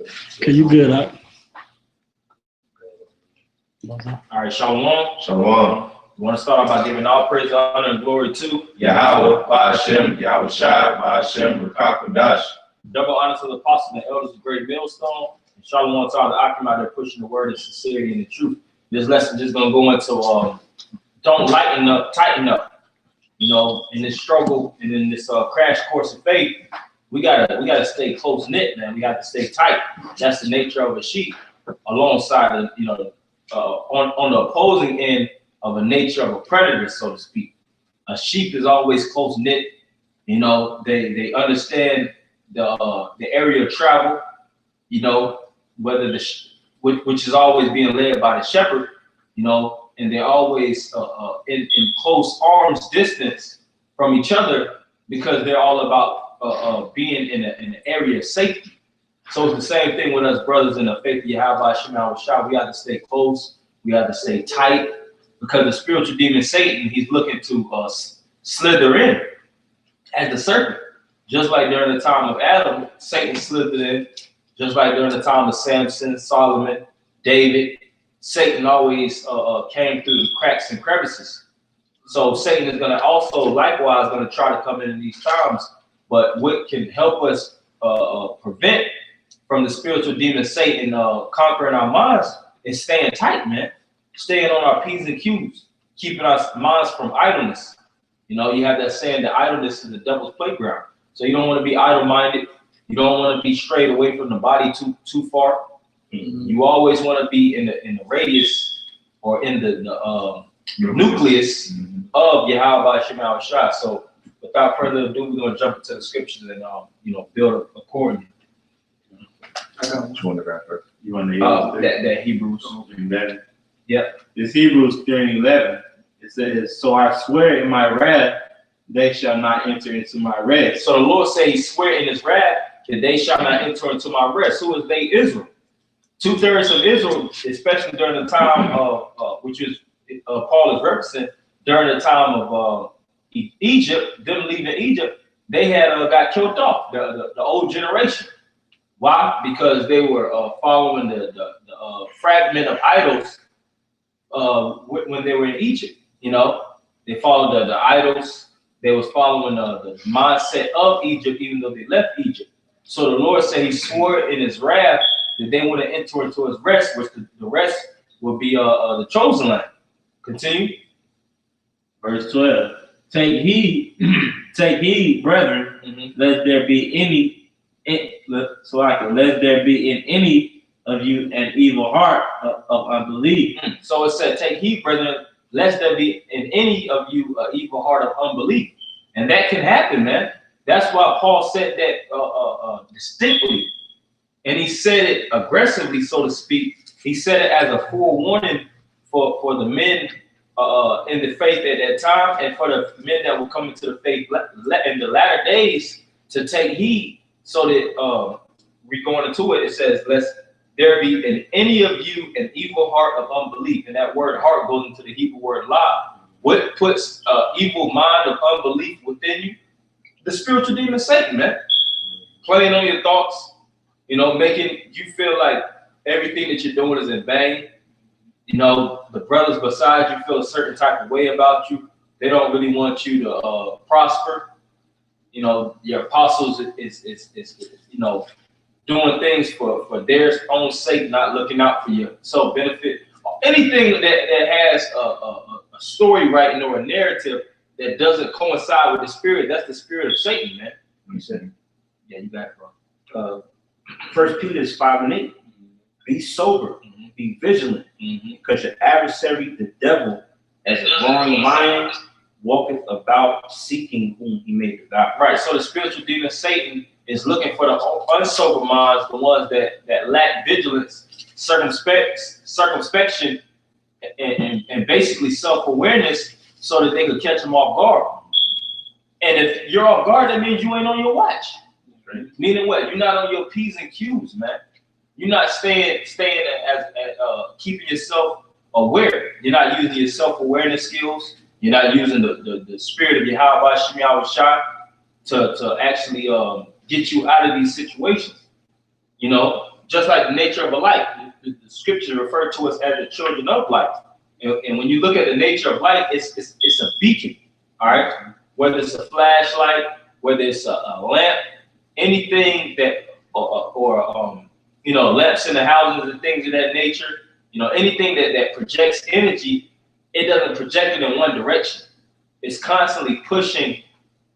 Okay, you good, huh? All right, Shalom. Shalom. We want to start off by giving all praise, honor, and glory to YAHAWAH, BAHASHAM, YAHAWASHI, BAHASHAM, Rakakadash. double honor to the apostles and the elders of Great Millstone. And Shalom to all the Akim out there pushing the word of sincerity and the truth. This lesson is just going to go into don't lighten up, tighten up. You know, in this struggle and in this crash course of faith, we gotta stay close knit, man. We got to stay tight. That's the nature of a sheep, alongside of, you know, on the opposing end of a nature of a predator, so to speak. A sheep is always close knit. You know, they understand the area of travel. You know, whether which is always being led by the shepherd. You know. And they're always in close arm's distance from each other because they're all about being in an area of safety. So it's the same thing with us brothers in the faith of YAHAWASHI. We have to stay close. We have to stay tight because the spiritual demon Satan, he's looking to slither in as the serpent. Just like during the time of Adam, Satan slithered in. Just like during the time of Samson, Solomon, David. Satan always came through the cracks and crevices. So Satan is going to also likewise going to try to come in these times. But what can help us prevent from the spiritual demon Satan conquering our minds is staying tight, man. Staying on our P's and Q's, keeping our minds from idleness. You know, you have that saying that idleness is the devil's playground. So you don't want to be idle-minded. You don't want to be strayed away from the body too far. You always want to be in the radius or in the nucleus of YAHAWASHI. So without further ado, we're going to jump into the scriptures and you know, build accordingly. Which one to grab first? You want to that Hebrews. Amen. Yep. It's Hebrews 3:11. It says, "So I swear in my wrath, they shall not enter into my rest." So the Lord said He swear in His wrath that they shall not enter into my rest. Who is they? Israel. 2/3 of Israel, especially during the time of which is Paul is referencing during the time of Egypt, them leaving Egypt, they had got killed off, the old generation. Why? Because they were following the fragment of idols when they were in Egypt. You know, they followed the idols. They was following the mindset of Egypt, even though they left Egypt. So the Lord said He swore in His wrath that they want to enter into His rest, which the rest will be the chosen land. Continue. Verse 12. Take heed, brethren, lest there be lest there be in any of you an evil heart of unbelief. So it said, take heed, brethren, lest there be in any of you an evil heart of unbelief. And that can happen, man. That's why Paul said that distinctly. And he said it aggressively, so to speak. He said it as a forewarning for the men in the faith at that time, and for the men that will come into the faith in the latter days to take heed. So that we're going into it. It says, "Lest there be in any of you an evil heart of unbelief." And that word "heart" goes into the Hebrew word "la." What puts evil mind of unbelief within you? The spiritual demon Satan, man. Playing on your thoughts. You know, making you feel like everything that you're doing is in vain. You know, the brothers beside you feel a certain type of way about you. They don't really want you to prosper. You know, your apostles is you know, doing things for their own sake, not looking out for your self-benefit. Anything that has a story writing or a narrative that doesn't coincide with the spirit, that's the spirit of Satan, man. What you saying? Yeah, you got it, bro. 1 Peter 5:8. Be sober, be vigilant, because your adversary, the devil, as a roaring lion, walketh about seeking whom he may devour. Right. So the spiritual demon Satan is looking for the unsober minds, the ones that lack vigilance, circumspection, and basically self-awareness, so that they could catch them off guard. And if you're off guard, that means you ain't on your watch. Right. Meaning what? You're not on your P's and Q's, man. You're not staying as keeping yourself aware. You're not using your self-awareness skills. You're not using the spirit of YAHAWASHI to actually get you out of these situations. You know, just like the nature of a light. The scriptures refer to us as the children of light. And when you look at the nature of light, it's a beacon, all right? Whether it's a flashlight, whether it's a lamp, anything that, lamps in the houses and things of that nature, anything that projects energy, it doesn't project it in one direction. It's constantly pushing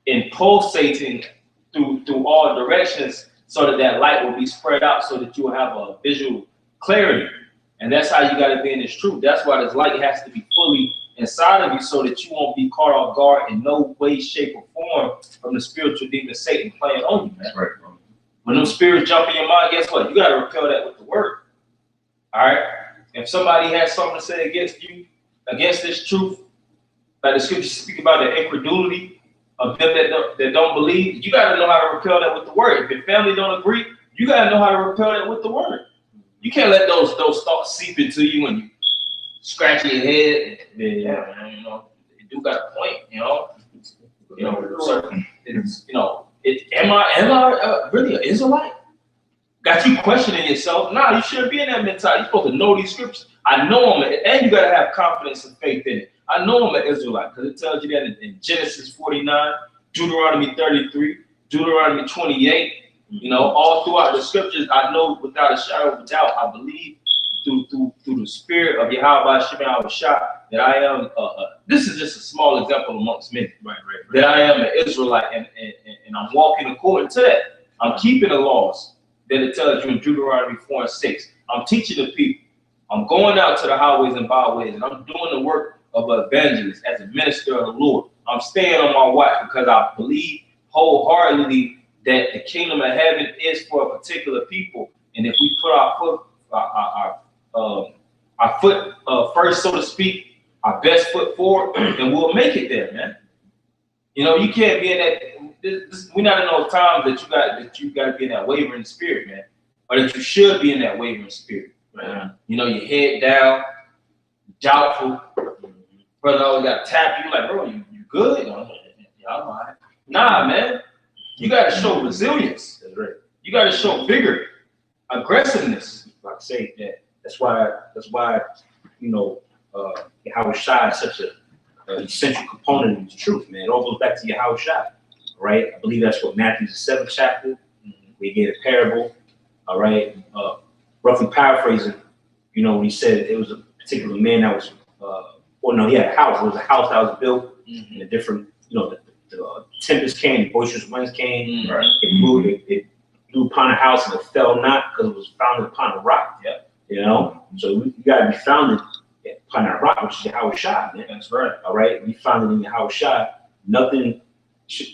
and pulsating through all directions so that light will be spread out so that you will have a visual clarity. And that's how you got to be in this truth. That's why this light has to be fully inside of you so that you won't be caught off guard in no way, shape, or form from the spiritual demon Satan playing on you, man. That's right, bro. When those spirits jump in your mind, guess what? You got to repel that with the word. All right? If somebody has something to say against you, against this truth, like the scriptures speak about the incredulity of them that don't believe, you got to know how to repel that with the word. If your family don't agree, you got to know how to repel that with the word. You can't let those thoughts seep into you when you scratch your head. You do got a point, So am I really an Israelite? Got you questioning yourself? Nah, you shouldn't be in that mentality. You're supposed to know these scriptures. I know I'm and you gotta have confidence and faith in it. I know I'm an Israelite because it tells you that in Genesis 49, Deuteronomy 33, Deuteronomy 28. All throughout the scriptures, I know without a shadow of a doubt, I believe through the spirit of YAHAWASHI that I am. This is just a small example amongst many. Right. That I am an Israelite, and I'm walking according to that. I'm keeping the laws that it tells you in Deuteronomy 4 and 6. I'm teaching the people. I'm going out to the highways and byways, and I'm doing the work of an evangelist as a minister of the Lord. I'm staying on my watch because I believe wholeheartedly that the kingdom of heaven is for a particular people, and if we put our foot first, so to speak, our best foot forward, then we'll make it there, man. You can't be in that. We're not in those times that you got to be in that wavering spirit, man, or that you should be in that wavering spirit, man. Your head down, doubtful. Brother always got to tap you like, bro, you good? Yeah, I'm all right. Nah, man. You got to show resilience. That's right. You got to show vigor, aggressiveness. Like I say that. That's why YAHAWASHI is such an essential component of the truth, man. It all goes back to YAHAWASHI, right? I believe that's what Matthew's the 7th chapter. We get a parable, all right? Roughly paraphrasing, when he said it was a particular man that was, he had a house. It was a house that was built in a different, the tempest came, the boisterous winds came, Right. It moved, it blew upon a house and it fell not because it was founded upon a rock. Yeah. So you gotta be founded upon that rock, which is YAHAWASHI, man. That's right. All right, we founded in YAHAWASHI. Nothing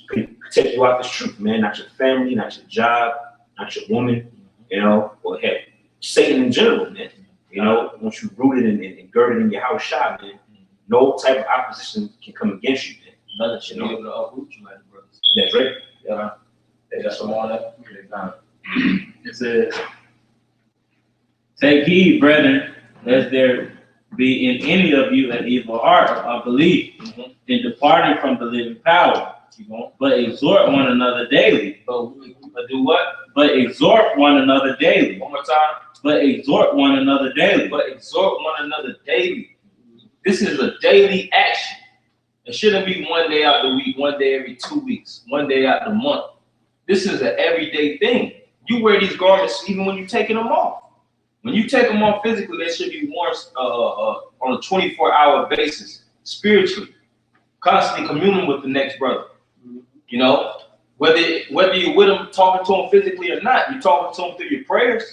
could take you out this truth, man. Not your family, not your job, not your woman, or heck, Satan in general, man. Once you rooted and girded in YAHAWASHI, man, no type of opposition can come against you, man. Nothing should be able to uproot you, like the brother said. That's right. Yeah. That's some on that. It says, take heed, brethren, lest there be in any of you an evil heart of unbelief, in departing from the living power. But exhort one another daily. But do what? But exhort one another daily. One more time. But exhort one another daily. But exhort one another daily. This is a daily action. It shouldn't be one day out the week, one day every 2 weeks, one day out the month. This is an everyday thing. You wear these garments even when you're taking them off. When you take them off physically, they should be worn on a 24-hour basis, spiritually, constantly communing with the next brother. Whether you're with them, talking to them physically or not, you're talking to them through your prayers.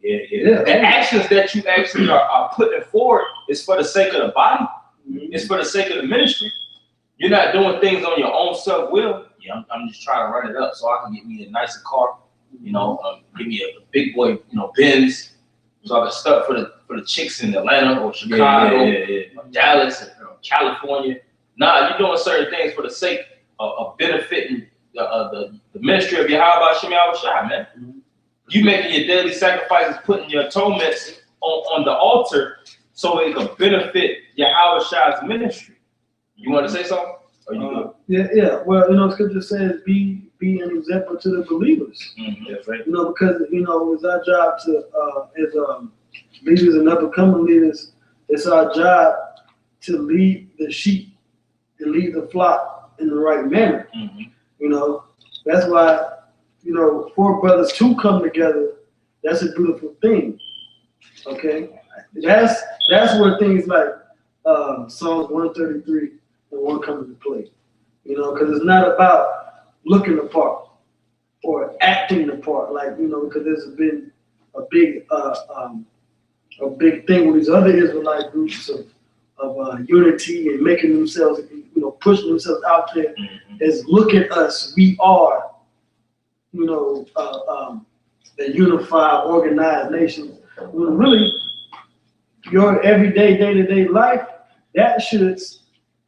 Yeah. The actions that you actually are putting forward is for the sake of the body. It's for the sake of the ministry. You're not doing things on your own self-will. Yeah, I'm just trying to run it up so I can get me a nicer car. Give me a big boy, Benz, so I can stuff for the chicks in Atlanta or Chicago, or Dallas, or California. Nah, you're doing certain things for the sake of benefiting the ministry of YAHAWASHI, man. You making your daily sacrifices, putting your atonements on the altar so it can benefit YAHAWASHI's ministry. You want to say something? Or you good? Yeah. Well, scripture says, be be an example to the believers. That's right. You know, because it's our job to as leaders and up and coming leaders, it's our job to lead the sheep and lead the flock in the right manner. You know, that's why, four brothers to come together, that's a beautiful thing. Okay? That's where things like Psalms 133 and 1 come into play. Because it's not about looking the part or acting the part, because there's been a big thing with these other Israelite groups of unity and making themselves, pushing themselves out there as look at us, we are, a unified, organized nation. When really, your everyday, day-to-day life, that should,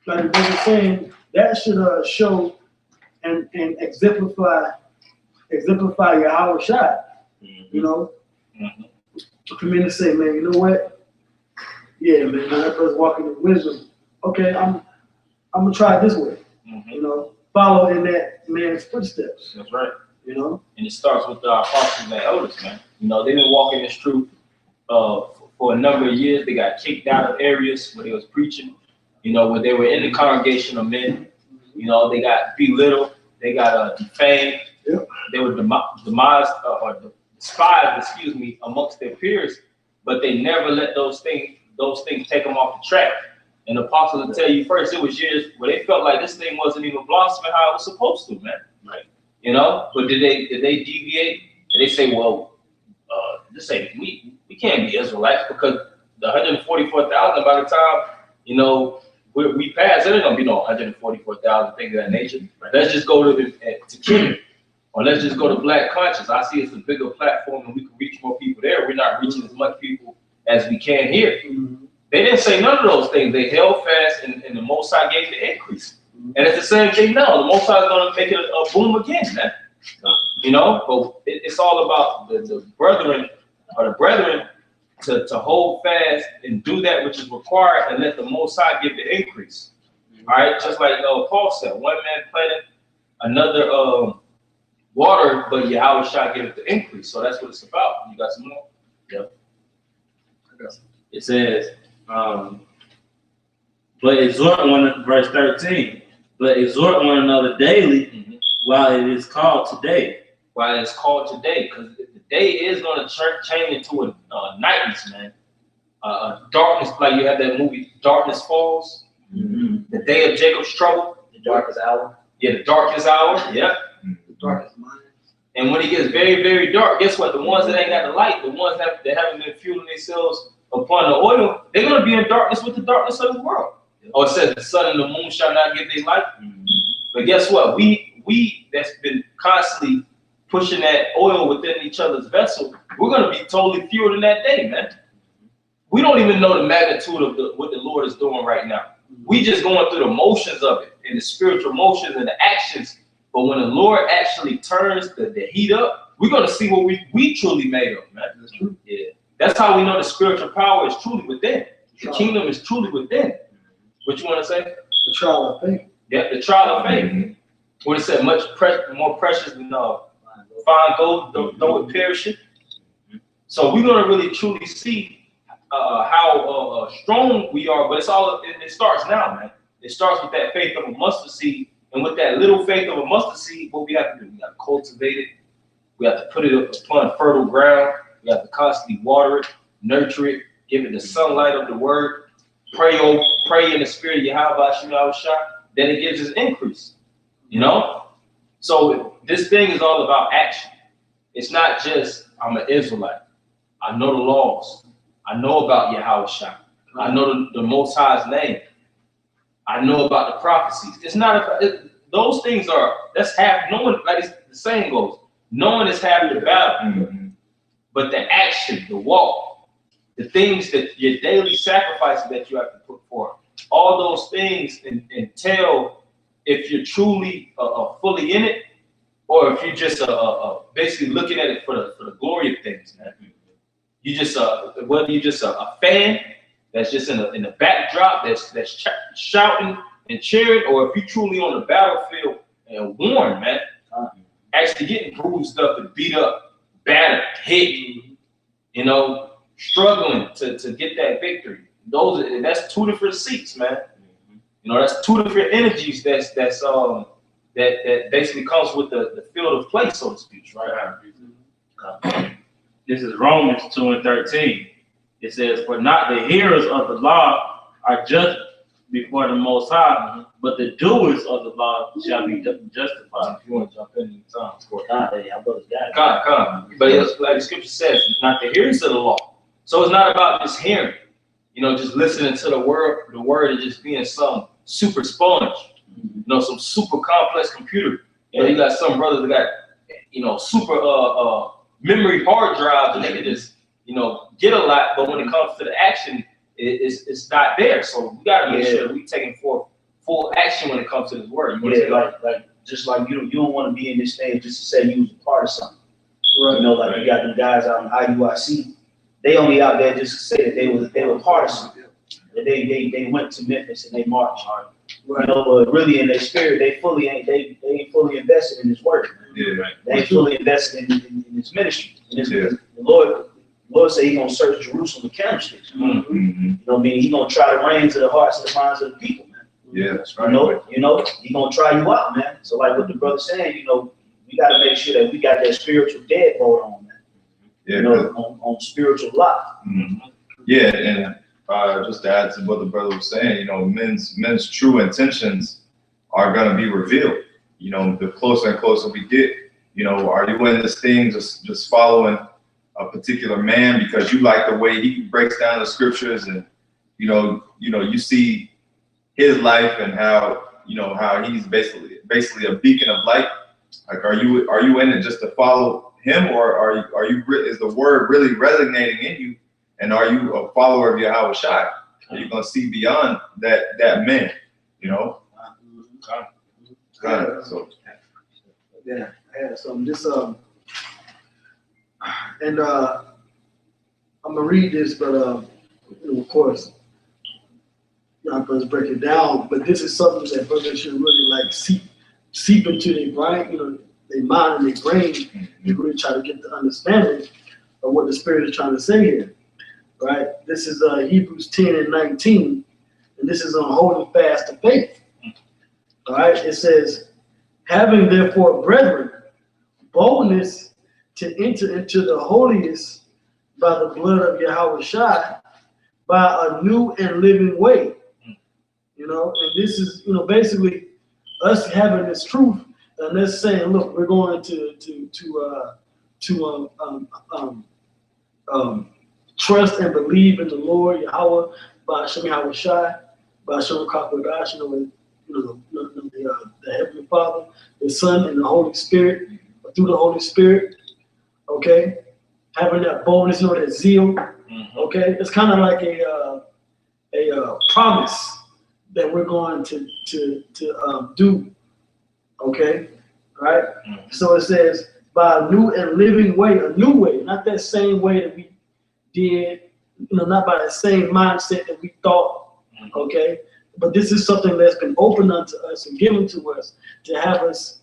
like the brother saying, that should show and exemplify YAHAWASHI. For me to say, man, you know what? Yeah, man, that person walking in wisdom. Okay, I'm gonna try it this way. Follow in that man's footsteps. That's right. And it starts with the apostles and elders, man. They've been walking this truth for a number of years. They got kicked out of areas where they was preaching, where they were in the congregation of men. They got belittled, they got defamed. Yep. They were despised, amongst their peers, but they never let those things take them off the track. And the apostles will tell you first, it was years where they felt like this thing wasn't even blossoming how it was supposed to, man. Right. But did they deviate? Did they say, well, we can't be Israelites because the 144,000 by the time, we pass, there ain't gonna be no 144,000 things of that nature. Right. Let's just go to Kenya, or let's just go to Black Conscience. I see it's a bigger platform and we can reach more people there. We're not reaching as much people as we can here. They didn't say none of those things. They held fast, and the Most High gave the increase. And it's the same thing now. The Most High is going to make it a boom again, man. But it's all about the brethren to hold fast and do that which is required and let the Most High give the increase. All right, just like Paul said, one man planted, another water, but YAHAWASHI give it the increase. So that's what it's about. You got some more? Yep. It says, but exhort verse 13, but exhort one another daily while it is called today. While it's called today, because the day is going to change into a nightness, man. Darkness, like you have that movie, Darkness Falls. The day of Jacob's trouble. The darkest hour. Yeah, the darkest hour. Yeah. the darkest mind. And when it gets very, very dark, guess what? The ones that ain't got the light, the ones that haven't been fueling themselves upon the oil, they're going to be in darkness with the darkness of the world. Oh, it says the sun and the moon shall not give their light. But guess what? We that's been constantly pushing that oil within each other's vessel, we're going to be totally fueled in that day, man. We don't even know the magnitude of what the Lord is doing right now. We just going through the motions of it, and the spiritual motions and the actions. But when the Lord actually turns the heat up, we're going to see what we truly made of, man. That's true. Yeah. That's how we know the spiritual power is truly within. The kingdom is truly within. What you want to say? The trial of faith. Yeah, the trial of faith. What it said, much more precious than fine gold, though it perisheth. So we're going to really truly see how strong we are, but it starts now, man. It starts with that faith of a mustard seed, and with that little faith of a mustard seed, what we have to do, we got to cultivate it. We have to put it upon fertile ground. We have to constantly water it, nurture it, give it the sunlight of the word, pray in the spirit of YAHAWASHI, then it gives us increase, So this thing is all about action. It's not just, I'm an Israelite. I know the laws. I know about YAHAWASHI. I know the Most High's name. I know about the prophecies. It's not those things that's half. No one, like the saying goes, no one is half the battle, but the action, the walk, the things that your daily sacrifices that you have to put forth, all those things entail if you're truly fully in it, or if you're just basically looking at it for the glory of things, man. You just whether you're just a fan that's just in the backdrop that's shouting and cheering, or if you're truly on the battlefield and warm, man. actually getting bruised up and beat up, battered, hit, you know, struggling to get that victory. That's two different seats, man. You know, that's two different energies that basically comes with the field of play, so to speak, right? This is Romans 2:13. It says, "For not the hearers of the law are just before the Most High, but the doers of the law shall be justified." If you want to jump in time, Come. but it's like the scripture says, not the hearers of the law. So it's not about just hearing, you know, just listening to the word and just being some super sponge, you know, some super complex computer. And you got some brothers that got, you know, super memory hard drives, and they can just, you know, get a lot. But when it comes to the action, it's not there. So we gotta make sure that we taking forth full action when it comes to this word. Just like you don't want to be in this stage just to say you was a part of something. Right. You know, like you got them guys out in YAHAWASHI. They only out there just to say that they were part of something. That they went to Memphis and they marched. Right. You know, but really in their spirit, they ain't fully invested in His word. Yeah, right. They ain't fully invested in His ministry. The Lord said He gonna search Jerusalem with candlesticks. You know what I mean? He gonna try to reign to the hearts and the minds of the people, man. Yeah, that's right. You know, He gonna try you out, man. So like what the brother saying, you know, we gotta make sure that we got that spiritual deadbolt on, man. Yeah, you know, on spiritual lock. Yeah, and just to add to what the brother was saying, you know, men's true intentions are gonna be revealed. You know, the closer and closer we get, you know, are you in this thing just following a particular man because you like the way he breaks down the scriptures, and you see his life and how he's basically a beacon of light? Like, are you in it just to follow him, or is the word really resonating in you, and are you a follower of YAHAWASHI? Are you gonna see beyond that man? You know. So. Yeah, I had some just and I'm gonna read this, but you know, of course, not gonna break it down. But this is something that brothers should really like seep into their brain, you know, their mind and their brain. You really try to get the understanding of what the Spirit is trying to say here, right? This is Hebrews 10:19, and this is on holding fast to faith. All right, it says, "Having therefore, brethren, boldness to enter into the holiest by the blood of YAHAWASHI, by a new and living way." You know, and this is, you know, basically us having this truth, and us saying, look, we're going to trust and believe in the Lord Yahweh, BAHASHAM YAHAWASHI, BAHASHAM YAHAWASHI, the Heavenly Father, the Son, and the Holy Spirit, through the Holy Spirit. Okay, having that boldness, you know, that zeal. Okay, it's kind of like a promise that we're going to do. Okay, right? So it says, by a new and living way, a new way, not that same way that we did, you know, not by the same mindset that we thought. Okay, but this is something that's been opened unto us and given to us to have us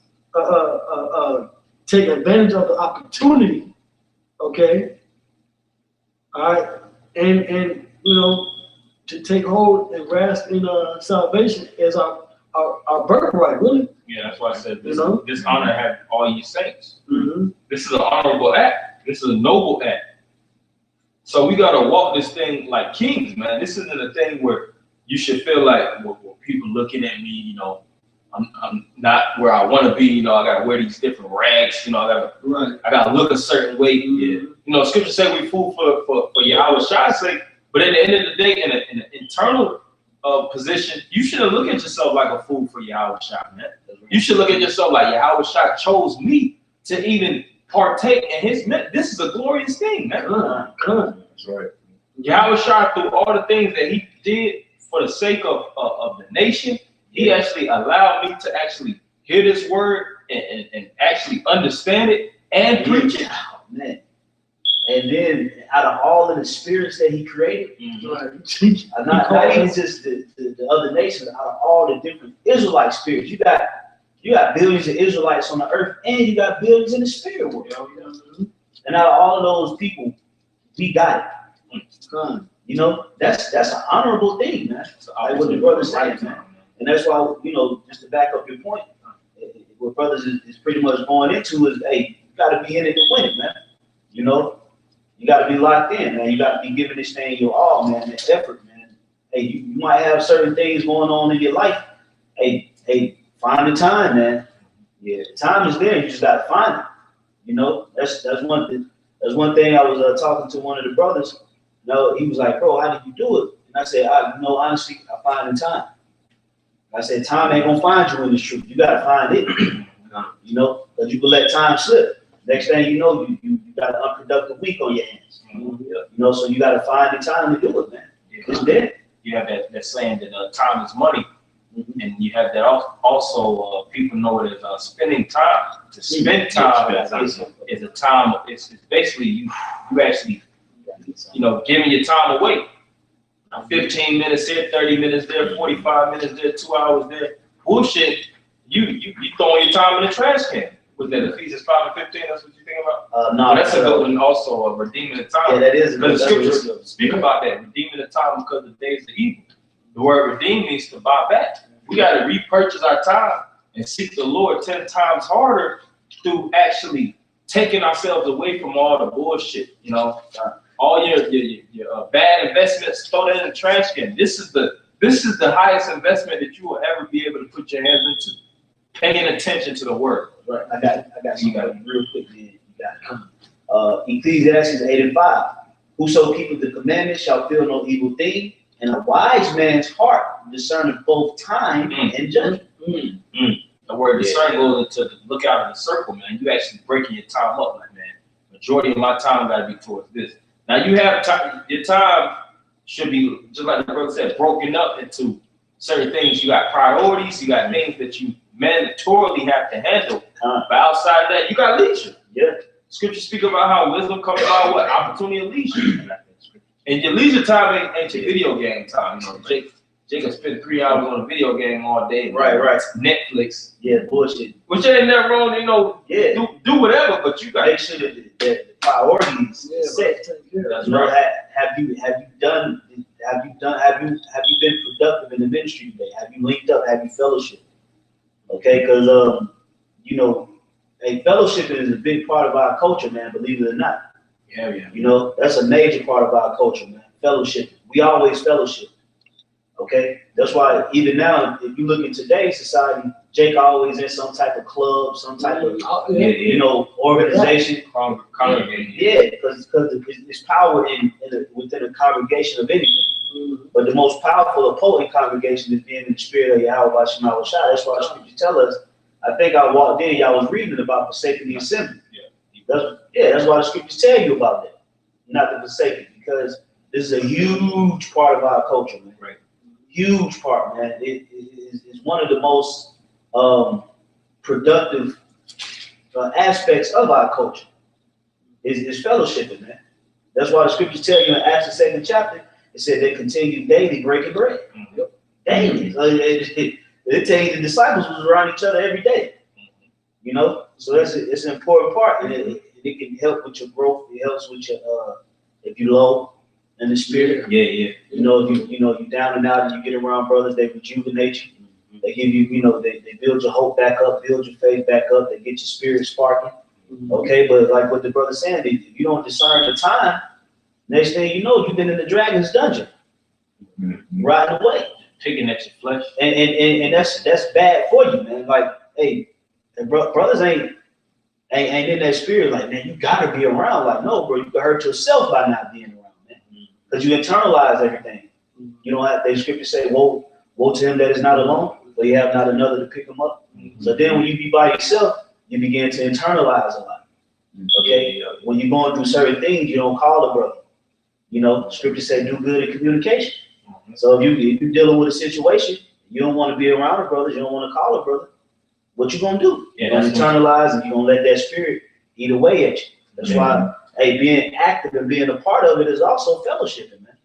take advantage of the opportunity. Okay, all right, and you know, to take hold and grasp in salvation as our birthright, really. Yeah, that's why I said this. You know? This honor have all you saints. This is an honorable act. This is a noble act. So we gotta walk this thing like kings, man. This isn't a thing where you should feel like, well, people looking at me, you know, I'm not where I want to be. You know, I gotta wear these different rags. You know, I gotta look a certain way. You know, Scripture say we fool for YAHAWASHI's sake, but at the end of the day, in an internal position, you shouldn't look at yourself like a fool for YAHAWASHI, man. You should look at yourself like YAHAWASHI chose me to even partake in His. This is a glorious thing, man. That's right. YAHAWASHI, through all the things that He did for the sake of the nation, He actually allowed me to actually hear this word and actually understand it and preach it. Oh, man. And then out of all of the spirits that He created, not even just the other nations, out of all the different Israelite spirits, you got You got billions of Israelites on the earth, and you got billions in the spirit world. And out of all of those people, we got it. You know, that's an honorable thing, man. Like what the brother's saying, man. And that's why, you know, just to back up your point, what brothers is pretty much going into is, hey, you got to be in it to win it, man. You know, you got to be locked in, man. You got to be giving this thing your all, man, and effort, man. Hey, you might have certain things going on in your life. Hey, find the time, man. Yeah, time is there. You just got to find it. You know, that's one thing. That's one thing. I was talking to one of the brothers. You know, he was like, bro, how did you do it? And I said, you know, honestly, I find the time. I said, time ain't gonna find you in this truth. You gotta find it. You know, because you can let time slip. Next thing you know, you got an unproductive week on your hands. You know, so you gotta find the time to do it, man. It's there. You have that saying that time is money, and you have that also. People know it as spending time. To spend time is a time. It's basically you actually, you know, giving your time away. 15 minutes here, 30 minutes there, 45 minutes there, 2 hours there. Bullshit. You throwing your time in the trash can. Was that Ephesians 5:15? That's what you think about? No, that's a good one. Also, redeeming the time. Yeah, that is. Because the scriptures speak about that, redeeming the time because the days are evil. The word redeem means to buy back. We got to repurchase our time and seek the Lord 10 times harder through actually taking ourselves away from all the bullshit. You know, all your bad investments, throw that in the trash can. This is the highest investment that you will ever be able to put your hands into. Paying attention to the word. Right. I got you real quick, man. You got it coming. Ecclesiastes 8:5. Whoso keepeth the commandments shall feel no evil thing, and a wise man's heart discerneth both time and judgment. The word discern goes into the look out in the circle, man. You actually breaking your time up, like, man. Majority of my time got to be towards this. Now you have time. Your time should be, just like the brother said, broken up into certain things. You got priorities. You got things that you mandatorily have to handle. But outside that, you got leisure. Yeah. Scripture speak about how wisdom comes about what? Opportunity and leisure. And your leisure time ain't your video game time. You know, Jacob spent 3 hours on a video game all day. Right. Netflix. Yeah, bullshit. Which ain't never wrong, you know. Yeah. Do whatever, but you got make sure that the priorities set. That's you know, right. Have you been productive in the ministry today? Have you linked up? Have you fellowship? Okay, because you know, fellowship is a big part of our culture, man. Believe it or not. Yeah. You know, that's a major part of our culture, man. Fellowship. We always fellowship. Okay, that's why even now, if you look in today's society, Jake always in some type of club, some type of you know, organization. Congregation. Yeah, because there's power within a congregation of anything. But the most powerful, potent congregation is being in the spirit of YAHAWASHI. That's why the scriptures tell us. I think I walked in, y'all was reading about forsaking the assembly. That's why the scriptures tell you about that, not to forsake it, because this is a huge part of our culture, man. Right. Huge part, man. It's one of the most productive aspects of our culture is fellowshipping, man. That's why the scriptures tell you in Acts the 2nd chapter, it said they continue daily breaking bread. Daily. They tell you the disciples was around each other every day. You know, so it's an important part, and it can help with your growth. It helps with your if you low in the spirit. Yeah. You know, if you down and out, and you get around brothers, they rejuvenate you. They give you, you know, they build your hope back up, build your faith back up. They get your spirit sparking. Okay, but like what the brother said, if you don't discern the time, next thing you know, you've been in the dragon's dungeon, riding away, picking at your flesh, and that's bad for you, man. Like, hey, brothers ain't in that spirit. Like, man, you gotta be around. Like, no, bro, you can hurt yourself by not being around, man, because you internalize everything. You know, the scriptures say, "Woe to him that is not alone, for you have not another to pick him up." So then, when you be by yourself, you begin to internalize a lot. Okay, when you're going through certain things, you don't call a brother. You know, scripture say do good in communication. So if you're dealing with a situation, you don't want to be around a brother, you don't want to call a brother, what you gonna do? You're gonna internalize, and you're gonna let that spirit eat away at you. That's why, hey, being active and being a part of it is also fellowshipping, man.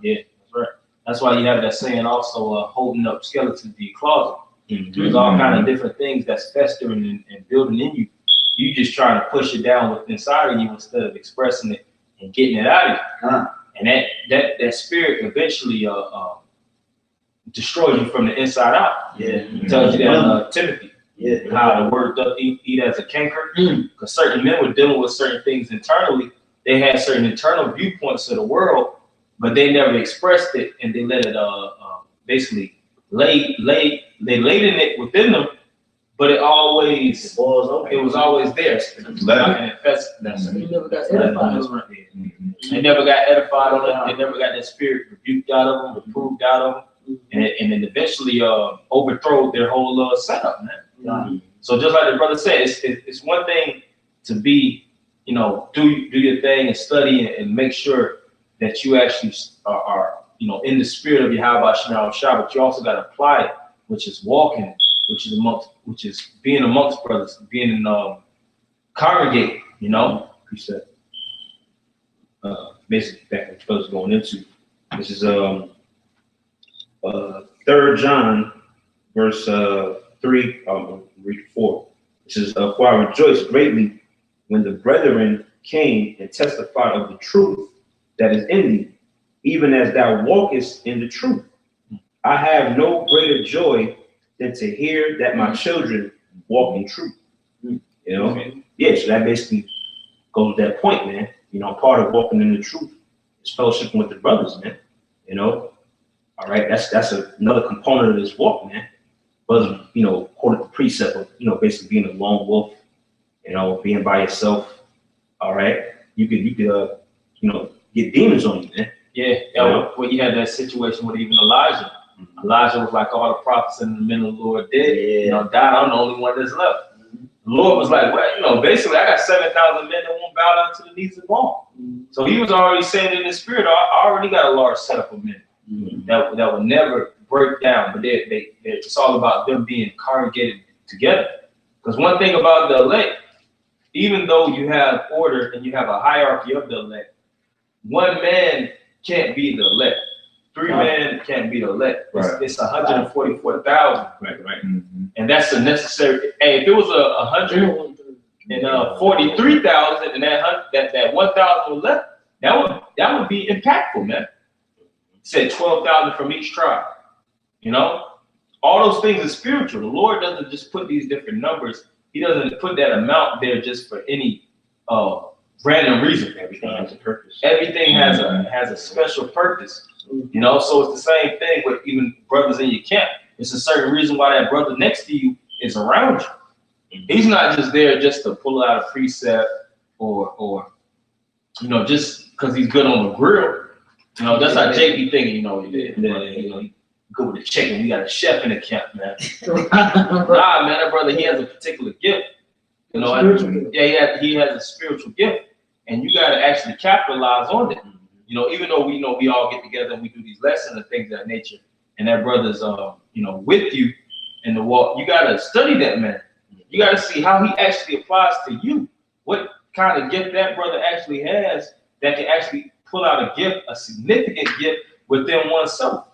Yeah, that's right. That's why you have that saying also, holding up skeletons in your closet. There's all kind of different things that's festering and building in you. You just trying to push it down with inside of you instead of expressing it and getting it out of you. And that spirit eventually destroys you from the inside out. Yeah. It tells you that Timothy. Yeah. How the word doth eat as a canker. Because certain men were dealing with certain things internally. They had certain internal viewpoints of the world, but they never expressed it, and they let it basically they laid in it within them, but it always boils over. it was always there. And You never got edified. They never got edified on it. They never got that spirit rebuked out of them, reproved out of them, and then eventually overthrow their whole setup, man. So just like the brother said, it's one thing to be, do your thing and study and make sure that you actually are in the spirit of YAHAWASHI, but you also got to apply it, which is walking, which is being amongst brothers, being in congregate, you said. Basically, back what brothers going into. This is 3 John, verse 3, read 4. It says, "For I rejoiced greatly when the brethren came and testified of the truth that is in thee, even as thou walkest in the truth. I have no greater joy than to hear that my children walk in truth." Yeah, so that basically goes to that point, man. Part of walking in the truth is fellowshipping with the brothers, man. All right, that's another component of this walk, man. Brothers, according to the precept of, basically being a lone wolf, being by yourself. All right, you could get demons on you, man. Yeah, well, you had that situation with even Elijah. Elijah was like all the prophets and the men of the Lord did. Died. I'm the only one that's left. The Lord was like, well, basically, I got 7,000 men that won't bow down to the knees of God. So he was already saying in the spirit, I already got a large setup of men that will never break down. But it's all about them being congregated together. Because one thing about the elect, even though you have order and you have a hierarchy of the elect, one man can't be the elect. 3 men can't be the elect. It's 144,000. Right. And that's a necessary. Hey, if it was 143,000 and that 1,000 was left, that would be impactful, man. It said 12,000 from each tribe. All those things are spiritual. The Lord doesn't just put these different numbers. He doesn't put that amount there just for any random reason. Everything has a purpose. Everything has a special purpose. So it's the same thing with even brothers in your camp. It's a certain reason why that brother next to you is around you. He's not just there just to pull out a precept or just because he's good on the grill. That's how JP thinking. You go with the chicken. We got a chef in the camp, man. Nah, man, that brother, he has a particular gift. He has a spiritual gift, and you got to actually capitalize on it. Even though we know we all get together and we do these lessons and things of that nature, and that brother's, with you in the walk, you got to study that man. You got to see how he actually applies to you. What kind of gift that brother actually has that can actually pull out a gift, a significant gift within oneself.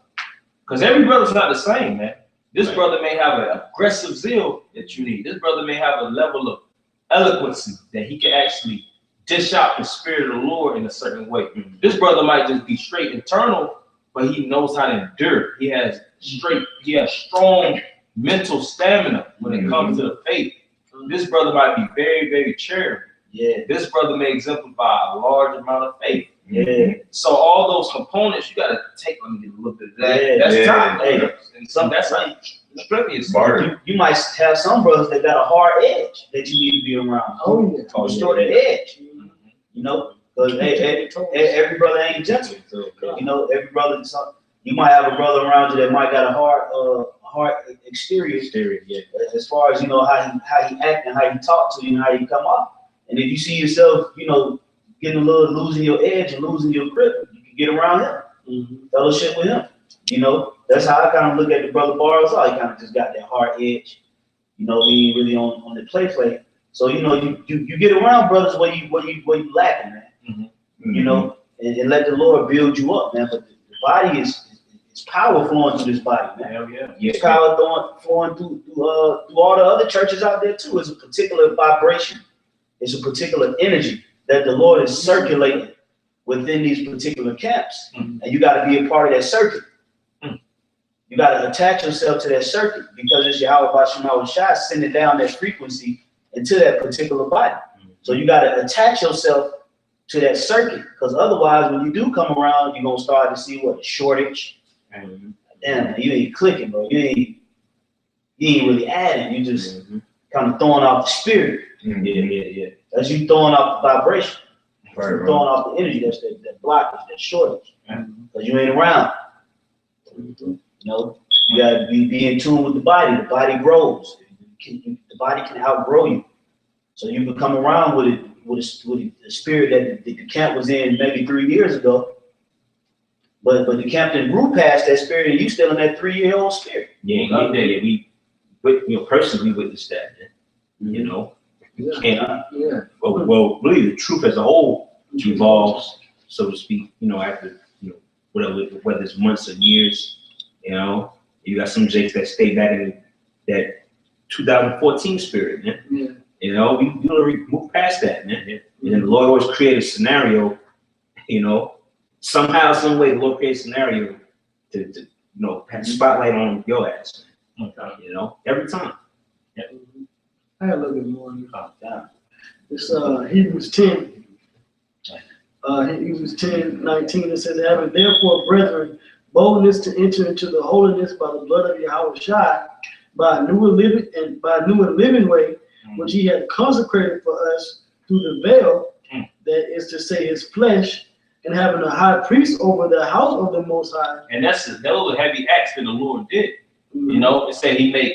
Because every brother's not the same, man. This brother may have an aggressive zeal that you need. This brother may have a level of eloquency that he can actually dish out the spirit of the Lord in a certain way. This brother might just be straight internal, but he knows how to endure. He has strong mental stamina when it comes to the faith. This brother might be very, very charitable. This brother may exemplify a large amount of faith. So all those components, you gotta take. Let me get a little bit of that. That's time. And that's how you strengthen yourself. You might have some brothers that got a hard edge that you need to be around. Restore that edge. Because every brother ain't gentle. Every brother. You might have a brother around you that might got a hard exterior. As far as how he act and how he talk to you and how you come off. And if you see yourself, getting a little losing your edge and losing your grip, you can get around him, fellowship with him. That's how I kind of look at the brother Bars. He kind of just got that hard edge. He ain't really on the play. So you get around brothers where you lacking, man. And let the Lord build you up, man. But the body is It's power flowing through this body, man. Hell yeah. It's power flowing through all the other churches out there too. It's a particular vibration. It's a particular energy that the Lord is circulating within these particular camps. And you got to be a part of that circuit. You got to attach yourself to that circuit because it's YAHAWASHI sending down that frequency into that particular body. So you got to attach yourself to that circuit because otherwise, when you do come around, you're going to start to see what? A shortage. Damn, man, you ain't clicking, bro. You ain't really adding. You just kind of throwing off the spirit. Yeah. That's you throwing off the vibration. Right, You're throwing off the energy. That's that blockage, that shortage. Because you ain't around. You know, you gotta be in tune with the body. The body grows. The body can outgrow you. So you can come around with it with the spirit that the camp was in maybe 3 years ago. But the camp that grew past that spirit, and you still in that 3-year-old spirit. Yeah. We personally witnessed that. You know, well, really, the truth as a whole evolves, so to speak. You know, after whether it's months or years. You know, you got some jakes that stay back in that 2014 spirit, man. You know, we move past that, man. And then the Lord always created a scenario, you know, somehow, some way, the Lord created a scenario to have spotlight on your ass, man. You know, every time. I had a little bit more. It's Hebrews 10. Hebrews 10:19. It says, "Having therefore, brethren, boldness to enter into the holiness by the blood of YAHAWASHI, by a new and living way, which He had consecrated for us through the veil, that is to say, His flesh, and having a high priest over the house of the Most High." And those are heavy acts that the Lord did. You know, it said we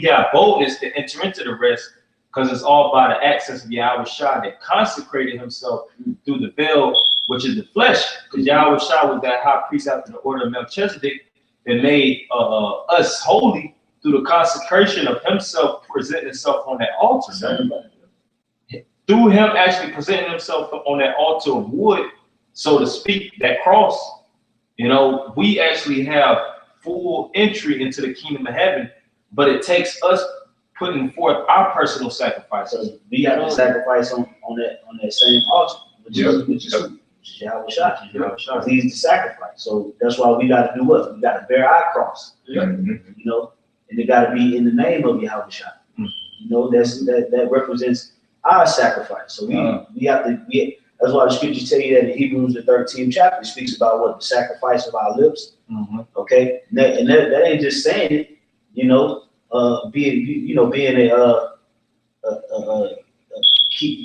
have boldness to enter into the rest because it's all by the access of YAHAWASHI that consecrated Himself through the veil, which is the flesh. Because YAHAWASHI was that high priest after the order of Melchizedek that made us holy through the consecration of Himself presenting Himself on that altar. Through Him actually presenting Himself on that altar of wood, so to speak, that cross, you know, we actually have full entry into the kingdom of heaven, but it takes us putting forth our personal sacrifices. So we got to sacrifice on that same altar, which is YAHAWASHI. He's the sacrifice. So that's why we got to do what? We got to bear our cross. You know, and it got to be in the name of YAHAWASHI. You know, that represents our sacrifice. So we have to. That's why the scriptures tell you that in Hebrews the 13th chapter, it speaks about what the sacrifice of our lips. Okay, and that ain't just saying it. You know, being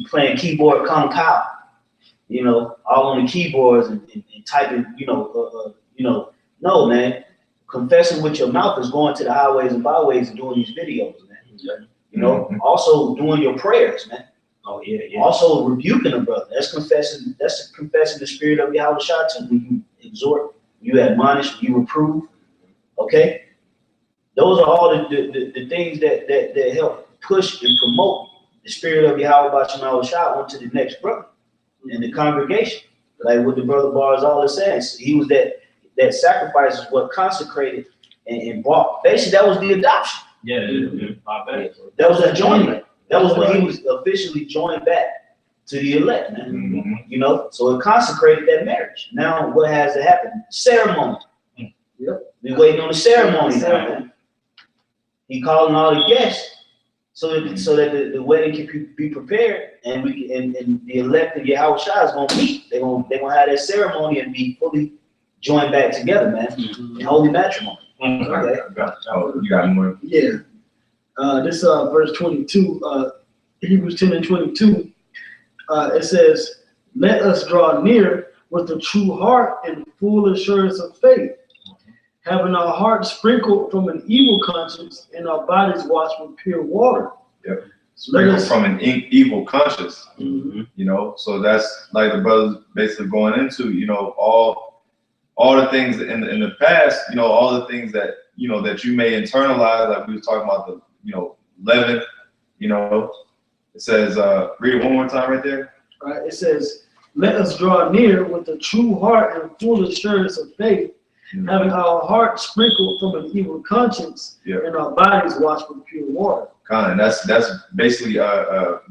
playing keyboard kung pao. You know, all on the keyboards and typing. No, man. Confessing with your mouth is going to the highways and byways and doing these videos, man. You know, also doing your prayers, man. Oh yeah. Also rebuking a brother. That's confessing the spirit of YAHAWASHI too. When you exhort, you admonish, you reprove. Okay? Those are all the things that help push and promote the spirit of YAHAWASHI onto the next brother in the congregation. Like what the brother Barzal is saying. He was that sacrifice is what consecrated and brought. Basically, that was the adoption. That was a joining. That was when he was officially joined back to the elect, man. You know, so it consecrated that marriage. Now, what has to happen? Ceremony. We're waiting on the ceremony now, man. He calling all the guests so that the wedding can be prepared, and the elect of YAHAWASHI is gonna meet. They're gonna have that ceremony and be fully joined back together, man. In holy matrimony. Okay. You got more? Yeah. This verse 22, Hebrews 10:22. It says, "Let us draw near with a true heart and full assurance of faith, having our hearts sprinkled from an evil conscience and our bodies washed with pure water." Sprinkled from an evil conscience. You know, so that's like the brothers basically going into, you know, all the things in the past, you know, all the things that, you know, that you may internalize, like we were talking about the, you know, leaven, you know. It says, read it one more time right there. Right. It says, "Let us draw near with a true heart and full assurance of faith, having our hearts sprinkled from an evil conscience, and our bodies washed with pure water. That's basically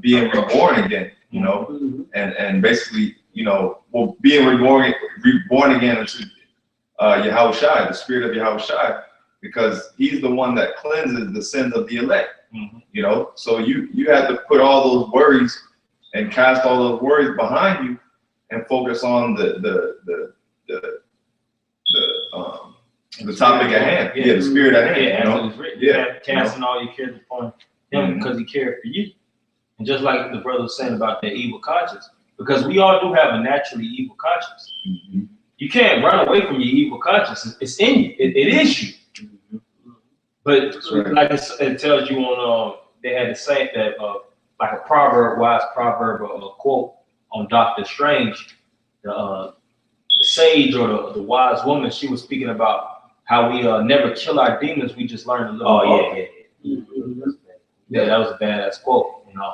being reborn again, you know, and basically, you know, well, being reborn again into YAHAWASHI, the spirit of YAHAWASHI, because he's the one that cleanses the sins of the elect. You know, so you have to put all those worries and cast all those worries behind you and focus on the topic at hand. Yeah, the spirit at hand. Yeah, you know? it's written. Casting all your cares upon him because he cared for you. And just like the brother was saying about that evil conscience, because we all do have a naturally evil conscience. You can't run away from your evil conscience. It's in you. It is you. But like it tells you on, they had the same that like a proverb, wise proverb, or a quote on Dr. Strange, the sage or the wise woman. She was speaking about how we never kill our demons. We just learn to live. Oh yeah, that was a badass quote. You know.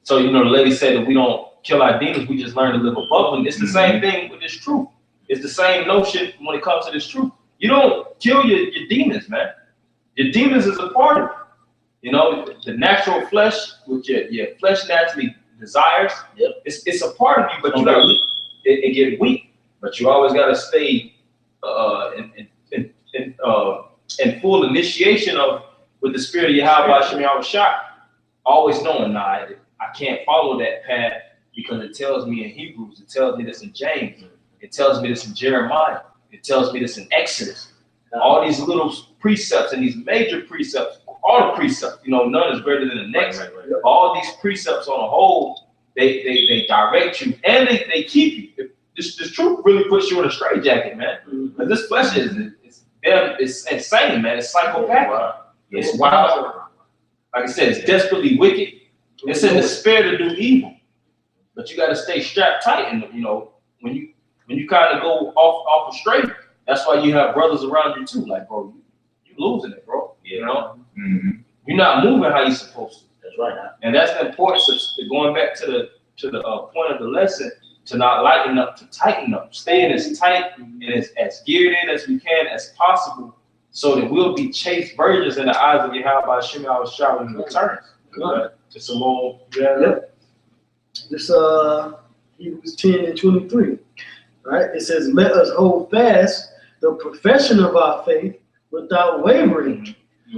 So you know, the lady said that we don't kill our demons. We just learn to live above them. It's the same thing with this truth. It's the same notion when it comes to this truth. You don't kill your demons, man. Your demons is a part of it. You know, the natural flesh, which your flesh naturally desires, it's a part of you, but you gotta it get weak. But you always gotta stay in full initiation of with the spirit of YAHAWASHI, always knowing, nah, I can't follow that path because it tells me in Hebrews, it tells me this in James, it tells me this in Jeremiah, it tells me this in Exodus. All these little precepts and these major precepts, all the precepts, you know, none is greater than the next. All these precepts on a whole, they direct you and they keep you. This truth really puts you in a straitjacket, man. But this flesh it's insane, man. It's psychopathic. It's wild. Like I said, it's desperately wicked. It's in the spirit to do evil. But you got to stay strapped tight, and you know when you kind of go off a straight. That's why you have brothers around you too. Like, bro, you losing it, bro. You know, you're not moving how you're supposed to. That's right. And that's the importance of going back to the point of the lesson, to not lighten up, to tighten up, staying as tight and as geared in as we can as possible, so that we'll be chaste virgins in the eyes of YAHAWASHI when he returns. To some more. This Hebrews 10:23. Right? It says, "Let us hold fast the profession of our faith without wavering,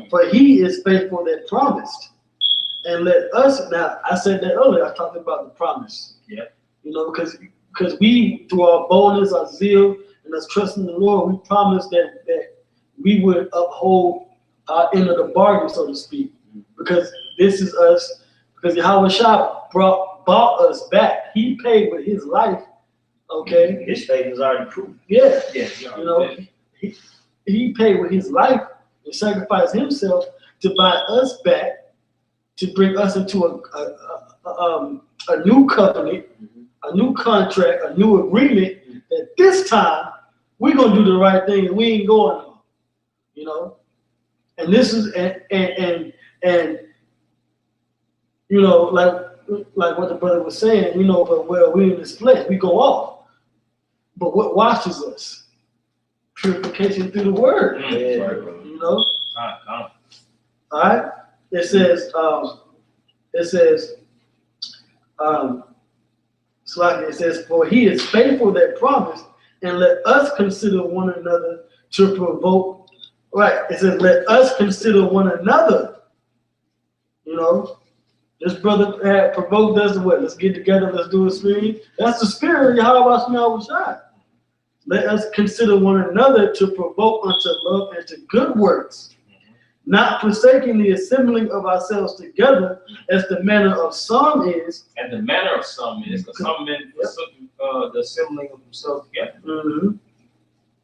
for he is faithful that promised." And let us, now I said that earlier, I talked about the promise. Yeah. You know, because we, through our boldness, our zeal, and us trusting the Lord, we promised that we would uphold our end of the bargain, so to speak. Because this is us, because YAHAWASHI bought us back. He paid with his life. Okay. His faith is already proven. Yeah. You know, he paid with his life and sacrificed himself to buy us back, to bring us into a new covenant, a new contract, a new agreement. That this time we're gonna do the right thing and we ain't going on. You know, and this is and you know, like what the brother was saying. You know, but well, we in this flesh, we go off. But what washes us? Purification through the word. You know? All right? It says, for he is faithful that promised, and let us consider one another to provoke. Right. It says, let us consider one another. You know? This brother had provoked us to what? Let's get together, let's do a stream. That's the spirit of YAHAWASHI. Let us consider one another to provoke unto love and to good works, not forsaking the assembling of ourselves together, as the manner of some is. And the manner of some is, because some men forsook the assembling of themselves together.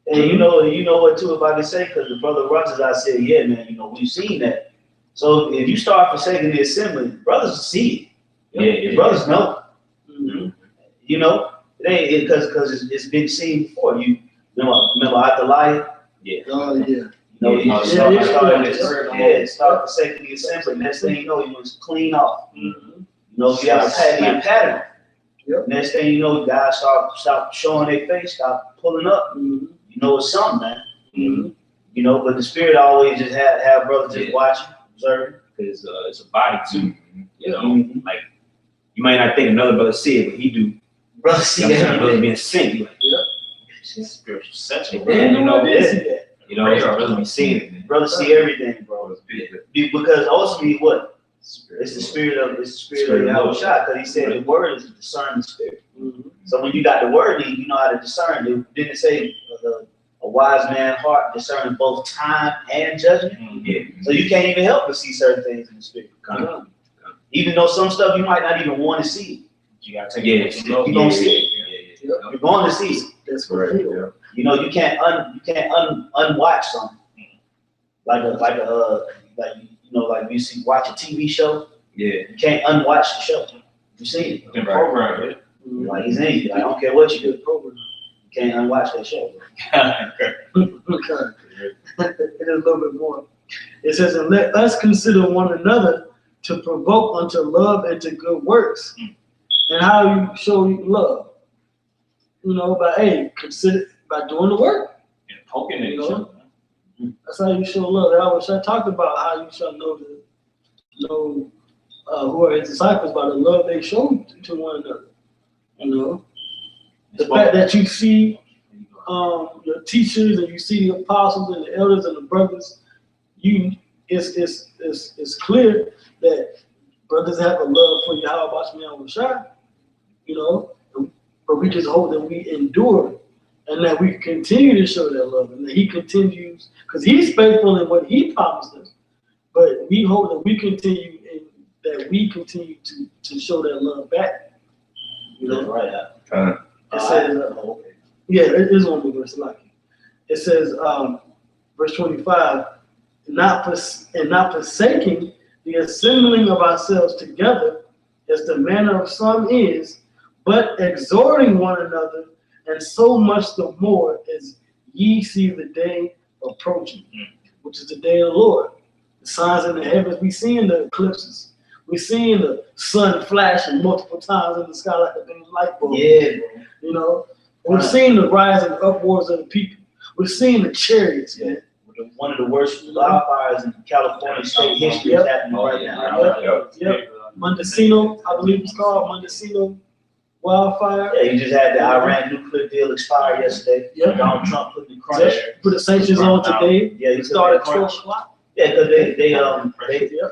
And you know what too, if I can say, because the brother runs, I said, yeah, man, you know, we've seen that. So if you start forsaking the assembly, brothers see it. Yeah, brothers know. You know, because it's been seen before. You remember Athaliah? Yeah. Oh yeah. You know, start forsaking the assembly. Next thing you know, he was clean off. You know, you have a pattern. Next thing you know, guys stop showing their face, stop pulling up. You you know it's something, man. Mm-hmm. You know, but the spirit always just have brothers just watching, observing. Because it's a body too. You know, Mhm. like you might not think another brother see it, but he do. Brother, see Sometimes that. brothers being sent. You like, Yeah. it's spiritual section. Yeah, You know, I see that. you know, brothers be seeing it. Brother see everything, bro. Because ultimately, what? It's the spirit of YAHAWASHI, because he said the word is a discerning spirit. Mm-hmm. So when you got the word, you know how to discern. Didn't it say a wise man's heart discerning both time and judgment? Yeah. So you can't even help but see certain things in the spirit. Even though some stuff you might not even want to see, You gotta take it slow. you gonna see it. Yeah. You're going to see it. That's Right, correct. yeah. You know, you can't unwatch something like you see watch a TV show. Yeah. You can't unwatch the show. You see it. You can program it. Mm-hmm. Like he's in you. Like, I don't care what you do. You can't unwatch that show. It is a little bit more. It says, and let us consider one another to provoke unto love and to good works. And how you show love, you know, by doing the work. And poking at You each know? other. That's how you show love. I talked about how you shall know who are his disciples by the love they show to one another. You know, the fact that you see your teachers and you see the apostles and the elders and the brothers, it's clear that brothers have a love for YAHAWASHI, you know, but we just hope that we endure and that we continue to show that love and that he continues, because he's faithful in what he promised us, but we hope that we continue and that we continue to show that love back. You know, Right. it says, yeah, it is one more verse like it. It says, verse 25, not forsaking the assembling of ourselves together, as the manner of some is, but exhorting one another, and so much the more as ye see the day approaching, which is the day of the Lord. The signs in the heavens, we seeing the eclipses. We seeing the sun flashing multiple times in the sky like a big light bulb. Yeah, You know, we're seeing the rise and upwards of the people. We're seeing the chariots, man. one of the worst wildfires in California state history is happening right now. Yep. Mendocino, I believe it's called Mendocino wildfire. Yeah, you just had the Iran nuclear deal expire yesterday. Yep. Donald Trump put the crunch. Put the sanctions on today. Yeah, he It started at put the 12 crunch. o'clock. Yeah, because they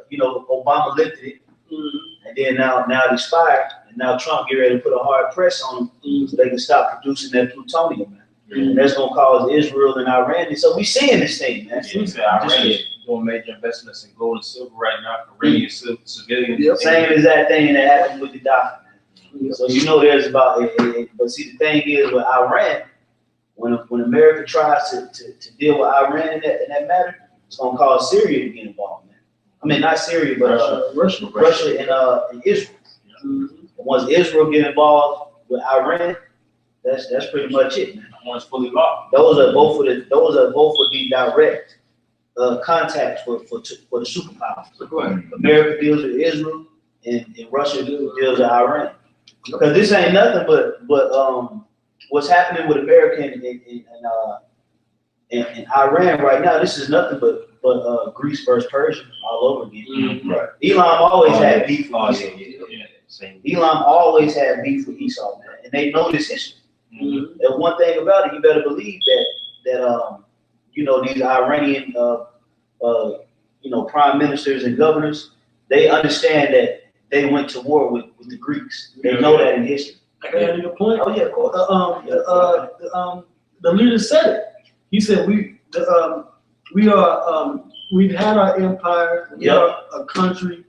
you know, Obama lifted it, and then now it expired, and now Trump get ready to put a hard press on them so they can stop producing that plutonium, man. And that's gonna cause Israel and Iran. And so we seeing this thing, man. He said Iran is doing major investments in gold and silver right now. Iranian civilians. Yep. Same exact thing that happened with the Gaddafi. So you know there's about it. But see, the thing is with Iran, when America tries to deal with Iran in that matter, it's gonna cause Syria to get involved, man. I mean, not Syria, but Russia and Israel. And once Israel get involved with Iran, that's pretty much it, man. One's fully locked. Those are both for the direct contacts for the superpowers. America deals with Israel, and Russia deals with Iran. Because this ain't nothing but what's happening with America and Iran right now. This is nothing but Greece versus Persia all over again. Right. Elam always had beef with Esau. Same. Elam always had beef with Esau, man, and they know this history. And one thing about it, you better believe that you know, these Iranian prime ministers and governors, they understand that they went to war with the Greeks. They know that in history. I got a point. Oh yeah, of course. The leader said it. He said we've had our empire. We are a country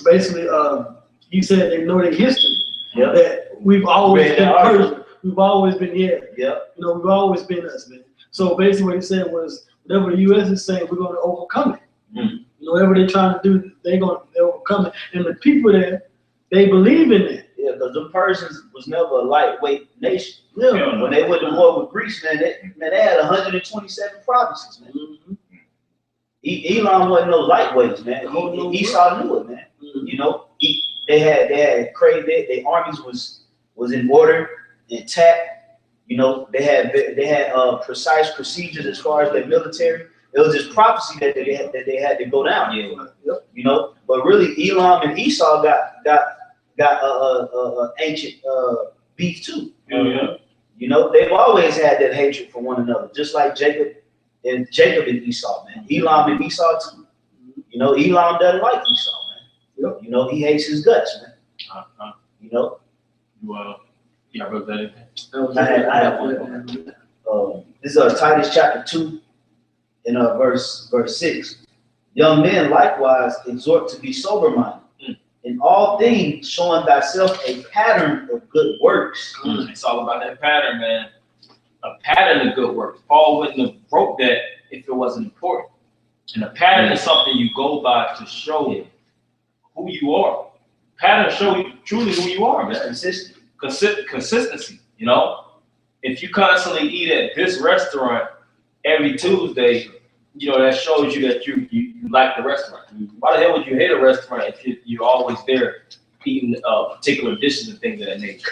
basically. He said they know their history. Yep. That we've always been Persia. We've always been here. Yep. You know, we've always been us, man. So basically, what he said was, whatever the U.S. is saying, we're going to overcome it. You know, whatever they're trying to do, they're overcome it. And the people there, they believe in it. Yeah, because the Persians was never a lightweight nation. Yeah. When they went to war with Greece, man, they had 127 provinces, man. Elam wasn't no lightweights, man. Esau knew it, man. You know, their armies was was in order, intact. You know, they had precise procedures as far as their military. It was just prophecy that they had to go down. Yeah. You know, but really Elam and Esau got ancient beef too. Yeah. You know, they've always had that hatred for one another, just like Jacob and Esau, man. Elam and Esau too. You know, Elam doesn't like Esau, man. You know, he hates his guts, man. You know. Well, yeah, I wrote that in. I have one. This is Titus chapter 2, in verse 6. Young men likewise exhort to be sober-minded. In all things, showing thyself a pattern of good works. It's all about that pattern, man. A pattern of good works. Paul wouldn't have wrote that if it wasn't important. And a pattern is something you go by to show who you are. Pattern show you truly who you are, man. Consistency. You know, if you constantly eat at this restaurant every Tuesday, you know, that shows you that you like the restaurant. Why the hell would you hate a restaurant if you're always there eating particular dishes and things of that nature?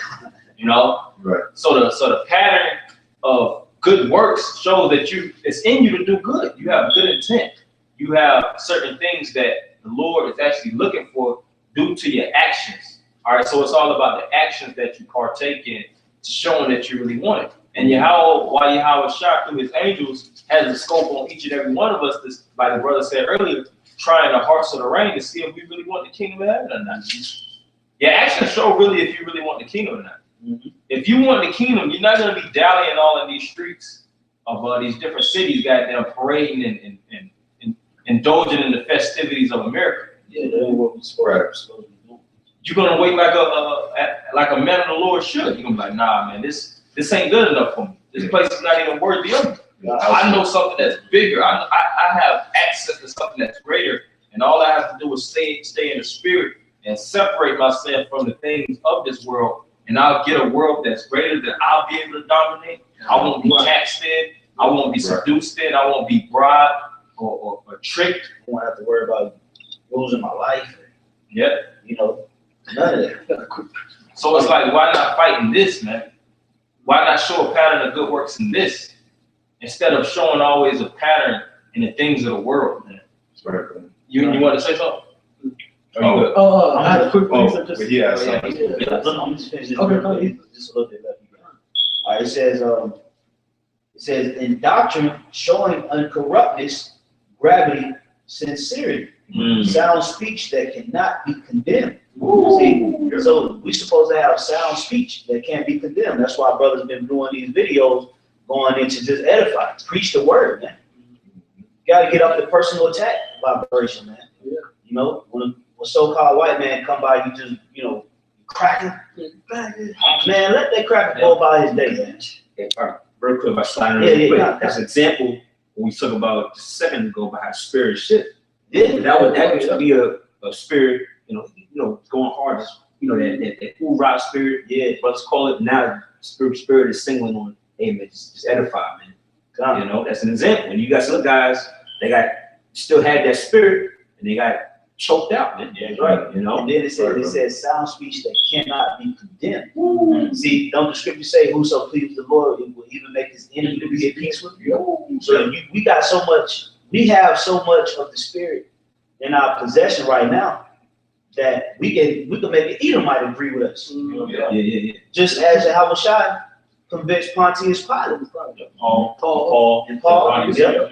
You know? Right. So the pattern of good works shows that it's in you to do good. You have good intent. You have certain things that the Lord is actually looking for due to your actions. All right, so it's all about the actions that you partake in, showing that you really want it. And YAHAWASHI through his angels has a scope on each and every one of us, this, like the brother said earlier, trying the hearts of the rain to see if we really want the kingdom of heaven or not. Your actions show really if you really want the kingdom or not. If you want the kingdom, you're not going to be dallying all in these streets of these different cities, goddamn parading and indulging in the festivities of America. Yeah, that's what we're supposed to do. You're gonna wait like a man of the Lord should. You're gonna be like, nah, man, this ain't good enough for me. This place is not even worthy of me. I know something that's bigger. I have access to something that's greater, and all I have to do is stay in the spirit and separate myself from the things of this world, and I'll get a world that's greater that I'll be able to dominate. I won't be taxed in. I won't be seduced in. I won't be bribed or tricked. I won't have to worry about losing my life. Yeah. You know. None of that. So it's like, why not fight in this, man? Why not show a pattern of good works in this instead of showing always a pattern in the things of the world, man? You want to say something? I had a quick question. But yeah, I'm just finishing. Okay, just a little bit left. All right, it says in doctrine showing uncorruptness, gravity, sincerity, sound speech that cannot be condemned. See, so we're supposed to have sound speech that can't be condemned. That's why brothers been doing these videos going into just edify, preach the word, man. You got to get up the personal attack vibration, man. Yeah. You know, when so-called white man come by, you just, you know, cracking. Man, let that cracker go by his day, man. All right, real quick, by sliding as an example, when we talk about just a second ago about how spirit shift. Yeah, that used to be a spirit, you know, going hard, you know, that hoorah spirit. Yeah, let's call it now. Spirit is singling on, hey man, just edify, man. You know, that's an example. And you got some guys, they still had that spirit, and they got choked out, man. Yeah, right. You know. And then it says sound speech that cannot be condemned. See, don't the scripture say, "Whoso pleases the Lord, he will even make his enemy to be at peace with you." So we got so much. We have so much of the spirit in our possession right now that we can make an Edomite agree with us. Yeah. Just as YAHAWASHI convinced Pontius Pilate. Paul. Yeah.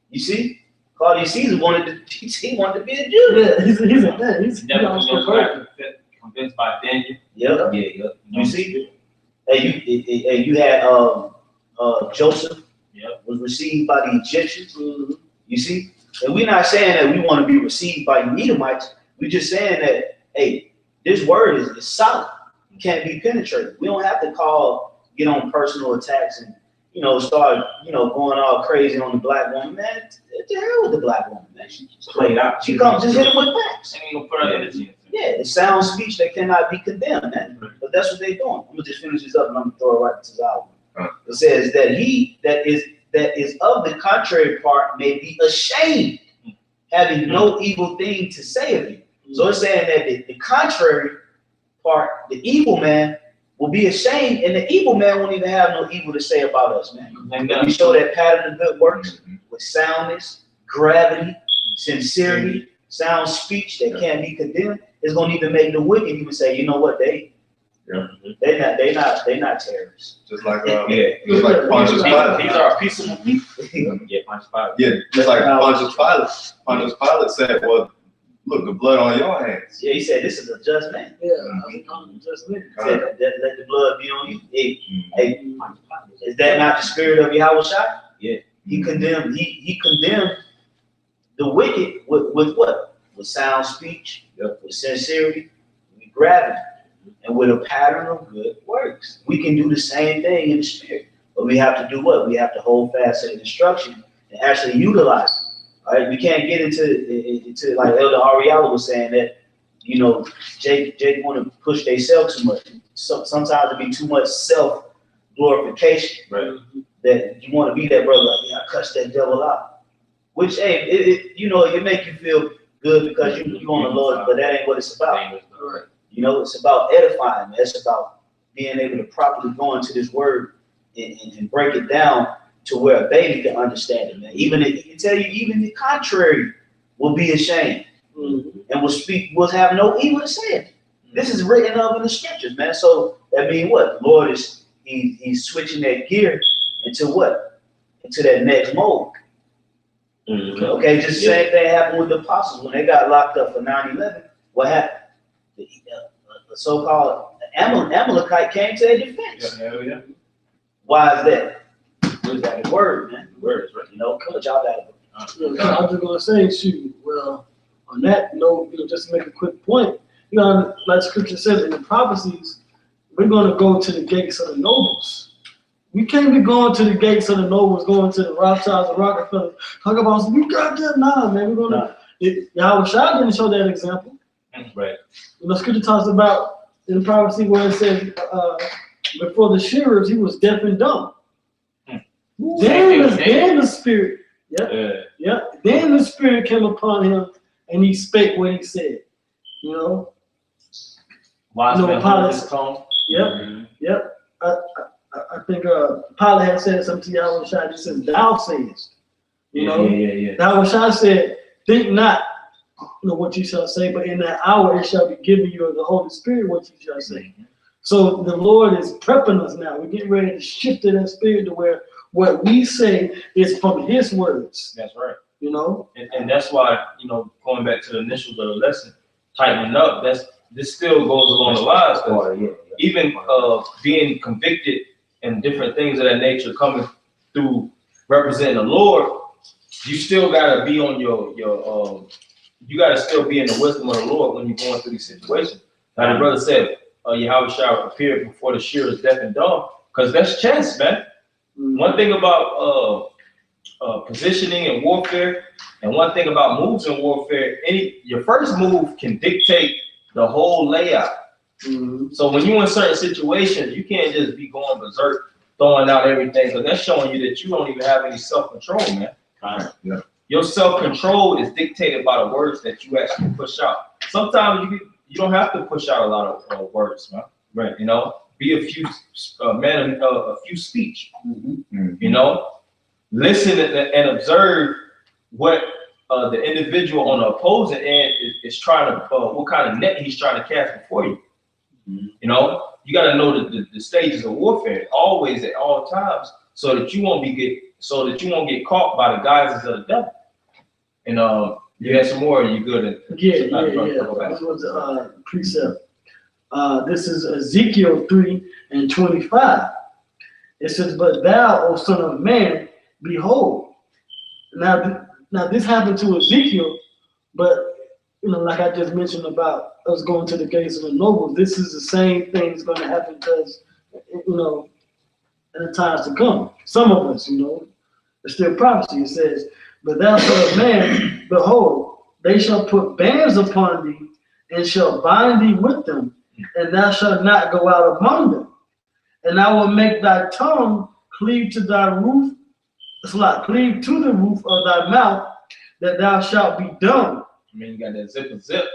You see, Claudius Caesar wanted to be a Jew. Yeah, he's Never convinced by Daniel. Yeah. You see, and you had Joseph. Was received by the Egyptians. You see, and we're not saying that we want to be received by the Edomites. We're just saying that, hey, this word is solid. It can't be penetrated. We don't have to get on personal attacks and, you know, start, you know, going all crazy on the black woman, man. The hell with the black woman, man. She played out. She comes just hit him with facts. And you put out energy. Yeah, it sounds speech that cannot be condemned, man. But that's what they're doing. I'm gonna just finish this up and I'm gonna throw it right into the album. It says that he that is of the contrary part may be ashamed, having no evil thing to say of you. So it's saying that the contrary part, the evil man, will be ashamed, and the evil man won't even have no evil to say about us, man. When we show that pattern of good works with soundness, gravity, sincerity, sound speech that can't be condemned, it's gonna even make the wicked even say, you know what, they not terrorists. Just like just like Pontius Pilate. These are peaceable people. Yeah, Pontius Pilate. Yeah, just like Pontius Pilate. Pontius Pilate said, "Well, look, the blood on your hands." Yeah, he said, "This is a just man." Yeah, just me. He said, let the blood be on you. Hey, is that not the spirit of YAHAWASHI? Yeah. He condemned. He condemned the wicked with what? With sound speech, with sincerity, with gravity, and with a pattern of good works. We can do the same thing in the spirit, but we have to do what? We have to hold fast to the instruction and actually utilize it. All right, we can't get into like Elder Ariella was saying that, you know, Jake want to push themselves too much. So sometimes it be too much self glorification. Right. That you want to be that brother, like, yeah, I cuss that devil out. Which, hey, it make you feel good because you on the Lord, but that ain't what it's about. Right. You know, it's about edifying. It's about being able to properly go into this word and break it down to where a baby can understand it, man. Even if he can tell you, even the contrary will be ashamed and will have no evil to say. This is written up in the scriptures, man. So that means what? The Lord is he's switching that gear into what? Into that next mode. Okay, just the same thing happened with the apostles when they got locked up for 9/11. What happened? The so-called Amalekite came to their defense. Yeah. Why is that? We got the word, man. The word is right. You know, but y'all got it. I was just gonna say, shoot. Well, on that note, just to make a quick point, like Scripture says in the prophecies, we're gonna go to the gates of the nobles. We can't be going to the gates of the nobles, going to the Rothschilds and Rockefellers. Talk about we got that now, man. We're gonna. YAHAWASHI didn't show that example. Right. You know, Scripture talks about in the prophecy where it says, before the shearers, he was deaf and dumb. Then the spirit, then the spirit came upon him, and he spake what he said. You know, Pilate. Yep. I think Pilate had said something to YAHAWASHI. He says, "Thou sayest." You know, YAHAWASHI said, "Think not, what you shall say, but in that hour it shall be given you of the Holy Spirit what you shall say." So the Lord is prepping us now. We're getting ready to shift in that spirit to where what we say is from His words. That's right. You know, and that's why, going back to the initials of the lesson, tightening up. This still goes along the lines. Even being convicted and different things of that nature coming through representing the Lord, you still gotta be on your you gotta still be in the wisdom of the Lord when you're going through these situations. Like the brother said, YAHAWASHI appeared before the shearers deaf and dumb, because that's chess, man. One thing about positioning and warfare, and one thing about moves in warfare, your first move can dictate the whole layout. So when you're in certain situations, you can't just be going berserk, throwing out everything, because that's showing you that you don't even have any self-control, man. Your self-control is dictated by the words that you actually push out. Sometimes you don't have to push out a lot of words, man. Right? Be a few a few speech. Listen and observe what the individual on the opposing end is trying to, what kind of net he's trying to cast before you. You got to know the stages of warfare always at all times, so that you won't get caught by the guises of the devil. And you had some more. You good? This was a precept. This is Ezekiel 3:25. It says, "But thou, O son of man, behold." Now this happened to Ezekiel, but like I just mentioned about us going to the gates of the nobles, this is the same thing that's going to happen to us, in the times to come. Some of us, it's still prophecy. It says, "But thou, son of man, behold, they shall put bands upon thee, and shall bind thee with them, and thou shalt not go out among them. And I will make thy tongue cleave to thy roof, cleave to the roof of thy mouth, that thou shalt be dumb." I mean, you got that zip.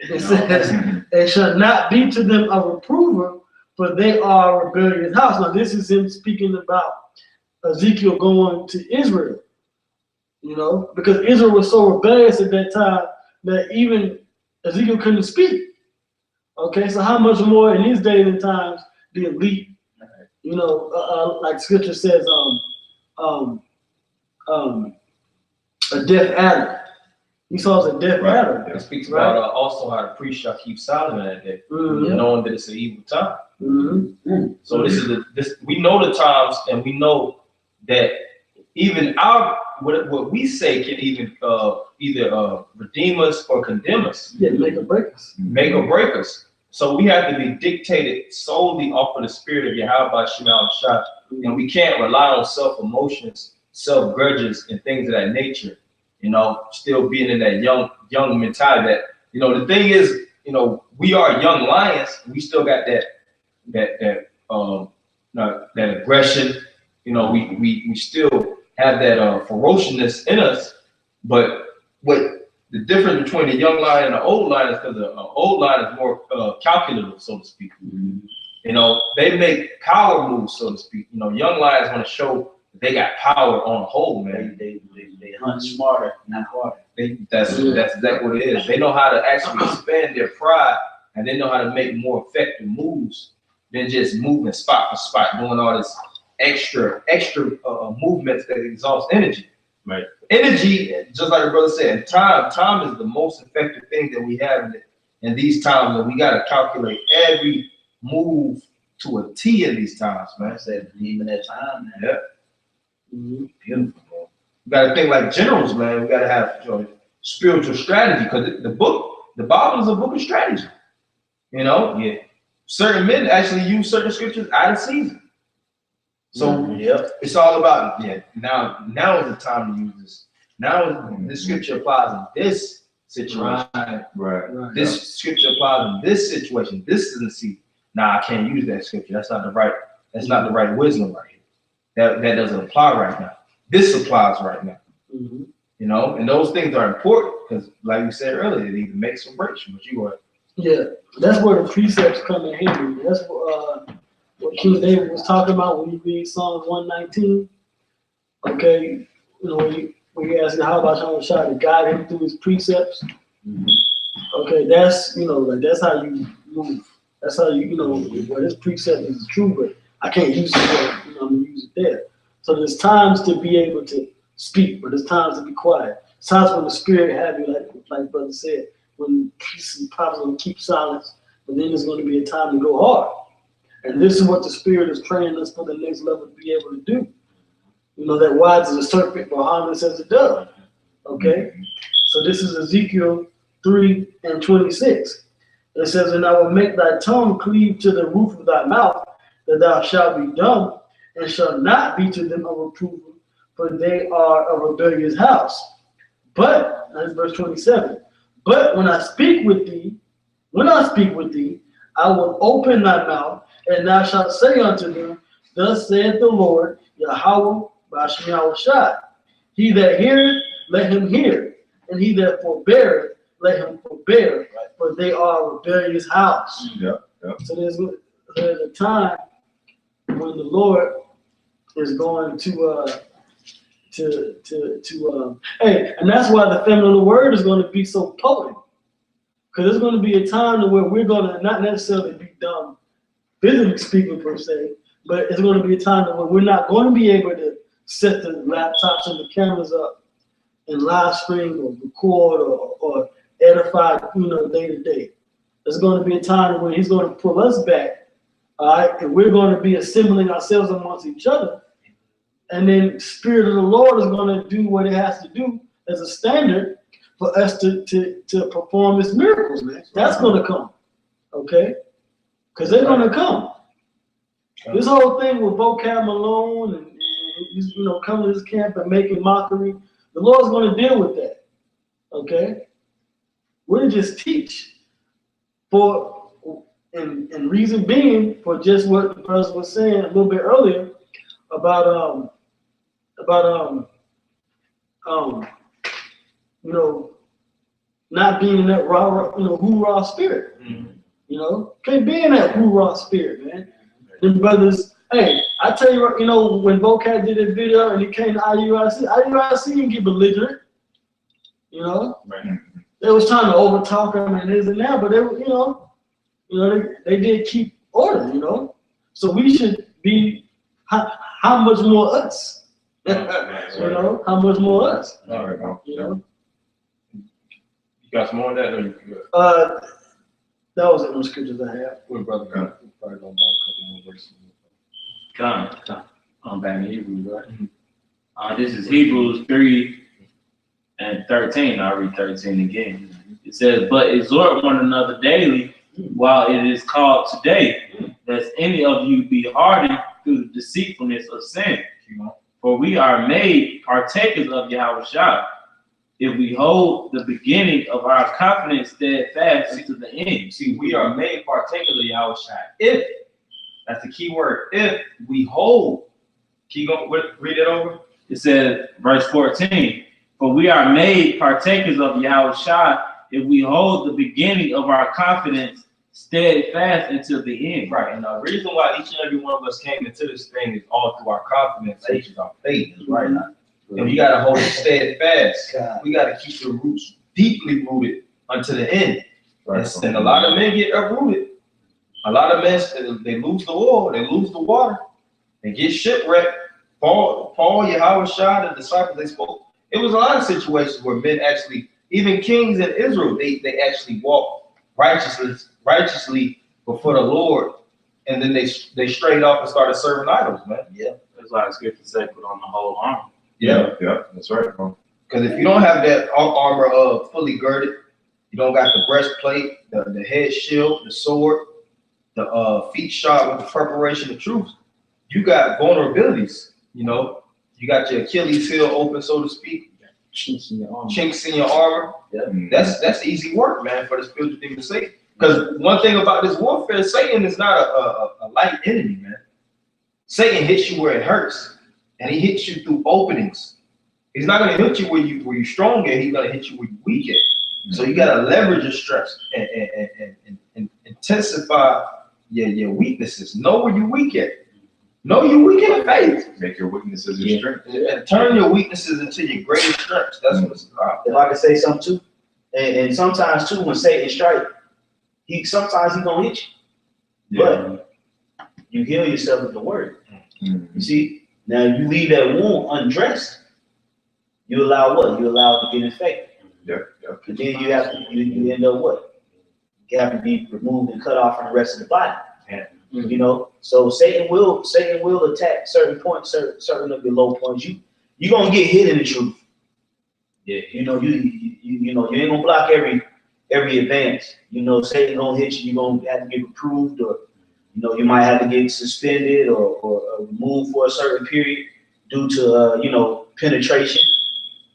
It says, "And shall not be to them a reprover, for they are a rebellious house." Now, this is him speaking about Ezekiel going to Israel, because Israel was so rebellious at that time that even Ezekiel couldn't speak. Okay, so how much more in these days and times the elite, like Scripture says, a deaf Adam. He saw a deaf Adam. It speaks about also how the priest shall keep silent in that day, knowing that it's an evil time. So this we know the times, and we know that even what we say can even either redeem us or condemn us. Yeah, make or break us. Make or break us. So we have to be dictated solely off of the spirit of YAHAWASHI, and we can't rely on self-emotions, self-grudges, and things of that nature. Still being in that young mentality. That the thing is, we are young lions. We still got that aggression. We still have that ferociousness in us. But what the difference between the young lion and the old lion is because the old lion is more calculative, so to speak. They make power moves, so to speak. Young lions want to show that they got power on the whole, man. They hunt smarter, not harder. That's exactly what it is. They know how to actually expand their pride, and they know how to make more effective moves than just moving spot for spot, doing all this extra movements that exhaust energy. Right. Energy, just like the brother said, time is the most effective thing that we have in these times, and we got to calculate every move to a T in these times, man. I said, even that time, man. Yeah. Beautiful, bro. We got to think like generals, man. We got to have spiritual strategy, because the Bible is a book of strategy. Yeah. Certain men actually use certain scriptures out of season. So it's all about now is the time to use this. Now this scripture applies in this situation. Right. This scripture applies in this situation. This is the season. Nah, I can't use that scripture. That's not the right wisdom right here. That doesn't apply right now. This applies right now. And those things are important because, like we said earlier, it either makes or breaks you. But you are. Yeah, that's where the precepts come in handy. That's what King David was talking about when you read Psalms 119. Okay, when you ask how about YAHAWASHI to guide him through his precepts. Okay, that's that's how you move. That's how well, this precept is true, but I can't use it there. I'm gonna use it there. So there's times to be able to speak, but there's times to be quiet. It's times when the Spirit have you, like Brother said, when peace and prophecy will keep silence, but then there's going to be a time to go hard. And this is what the Spirit is training us for the next level to be able to do. That wise as a serpent, but harmless as a dove. Okay? So this is Ezekiel 3:26. It says, "And I will make thy tongue cleave to the roof of thy mouth, that thou shalt be dumb, and shall not be to them a reprover, for they are a rebellious house. But," that's verse 27, "but when I speak with thee, I will open thy mouth, and thou shalt say unto them, Thus saith the Lord, YAHAWAH, BAHASHAM. He that heareth, let him hear, and he that forbeareth, let him forbear, for they are a rebellious house." So there's a time when the Lord is going to and that's why the feminine word is going to be so potent, because there's going to be a time where we're going to not necessarily be dumb, physically speaking per se, but it's going to be a time where we're not going to be able to set the laptops and the cameras up and live stream or record or edify, day to day. There's going to be a time when he's going to pull us back, all right, and we're going to be assembling ourselves amongst each other. And then Spirit of the Lord is going to do what it has to do as a standard for us to perform His miracles, man. That's going to come, okay? Because they're going to come. This whole thing with vocab Malone and coming to this camp and making mockery, the Lord's going to deal with that, okay? We're to just teach and reason being for just what the person was saying a little bit earlier about not being in that hoorah spirit. You know, can't be in that hoorah spirit, man. Them brothers, hey, I tell you, when Bocat did that video and he came to IUIC didn't get belligerent. You know, they was trying to overtalk him and this and that, but they did keep order. You know, so we should be how much more us? You know, how much more us? All right, bro. You know. You got some more of that, or you good? That was in the scriptures I have. Good, brother. Probably going about a couple more verses. Come. I'm back in Hebrews, right? This is Hebrews 3:13. I'll read 13 again. It says, "But exhort one another daily, while it is called today, lest any of you be hardened through the deceitfulness of sin. For we are made partakers of YAHAWASHI, if we hold the beginning of our confidence steadfast to the end." See, we are made partakers of YAHAWASHI. If, that's the key word, if we hold. Keep going, read it over. It says, verse 14, "For we are made partakers of YAHAWASHI, if we hold the beginning of our confidence steadfast until the end." Right, and the reason why each and every one of us came into this thing is all through our confidence, which is our faith, right? And we gotta hold it steadfast. We gotta keep the roots deeply rooted unto the end. Right. And a lot of men get uprooted. A lot of men, they lose the oil, they lose the water, they get shipwrecked. Paul, YAHAWASHI, the disciples, they spoke. It was a lot of situations where men actually, even kings in Israel, they actually walked righteously before the Lord, and then they strayed off and started serving idols, man. Yeah, there's a lot of scriptures say put on the whole armor. Yeah, that's right, bro. Because if you don't have that armor fully girded, you don't got the breastplate, the head shield, the sword, the feet shod with the preparation of truth, you got vulnerabilities. You know, you got your Achilles heel open, so to speak. Chinks in your armor. Chinks in your armor. Yeah. That's easy work, man, for the spiritual demon to say. Because one thing about this warfare, Satan is not a light enemy, man. Satan hits you where it hurts, and he hits you through openings. He's not going to hit you where you're strong at. He's going to hit you where you're weak at. So you got to leverage your strengths and intensify your weaknesses. Know where you're weak at. Know you're weak in faith. Make your weaknesses your strength. And turn your weaknesses into your greatest strengths. That's what it's about. If I could say something too, and sometimes too, when Satan strikes, sometimes he's gonna hit you, but you heal yourself with the word. You see, now you leave that wound undressed, you allow what? You allow it to get infected. And then you end up what? You have to be removed and cut off from the rest of the body. You know, so Satan will attack certain points, certain of your low points. You're gonna get hit in the truth. Yeah, you know, you know, you ain't gonna block every advance. You know, Satan gonna hit you, you're gonna have to get reproved, or you know, you might have to get suspended or removed for a certain period due to you know, penetration.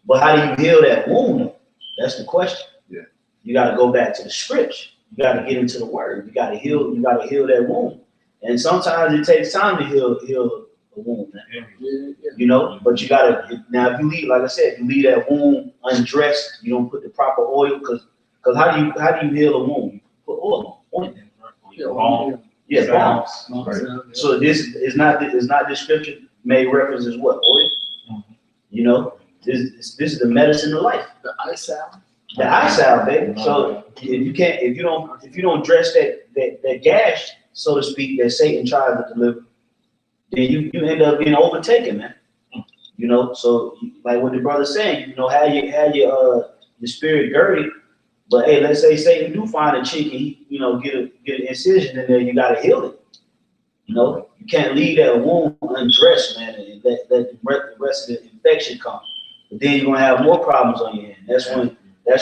But how do you heal that wound? That's the question. Yeah. You gotta go back to the scripture. You gotta get into the word. You gotta heal that wound. And sometimes it takes time to heal a wound, man. You know, but you gotta, now if you leave, like I said, you leave that wound undressed, you don't put the proper oil, because how do you heal a wound? You put oil on it. Yeah, bombs. Right. So this is not this scripture made reference as what? Oil. You know, this is the medicine of life. The eye salve. The eye salve, baby. So if you don't dress that gash, so to speak, that Satan tries to deliver, then you end up being overtaken, man. You know, so like what the brother's saying, you know, have your spirit girded, but hey, let's say Satan do find a chick and he, you know, get an incision in there, you gotta heal it. You know, you can't leave that wound undressed, man, and let the rest of the infection come. But then you're gonna have more problems on your hand. That's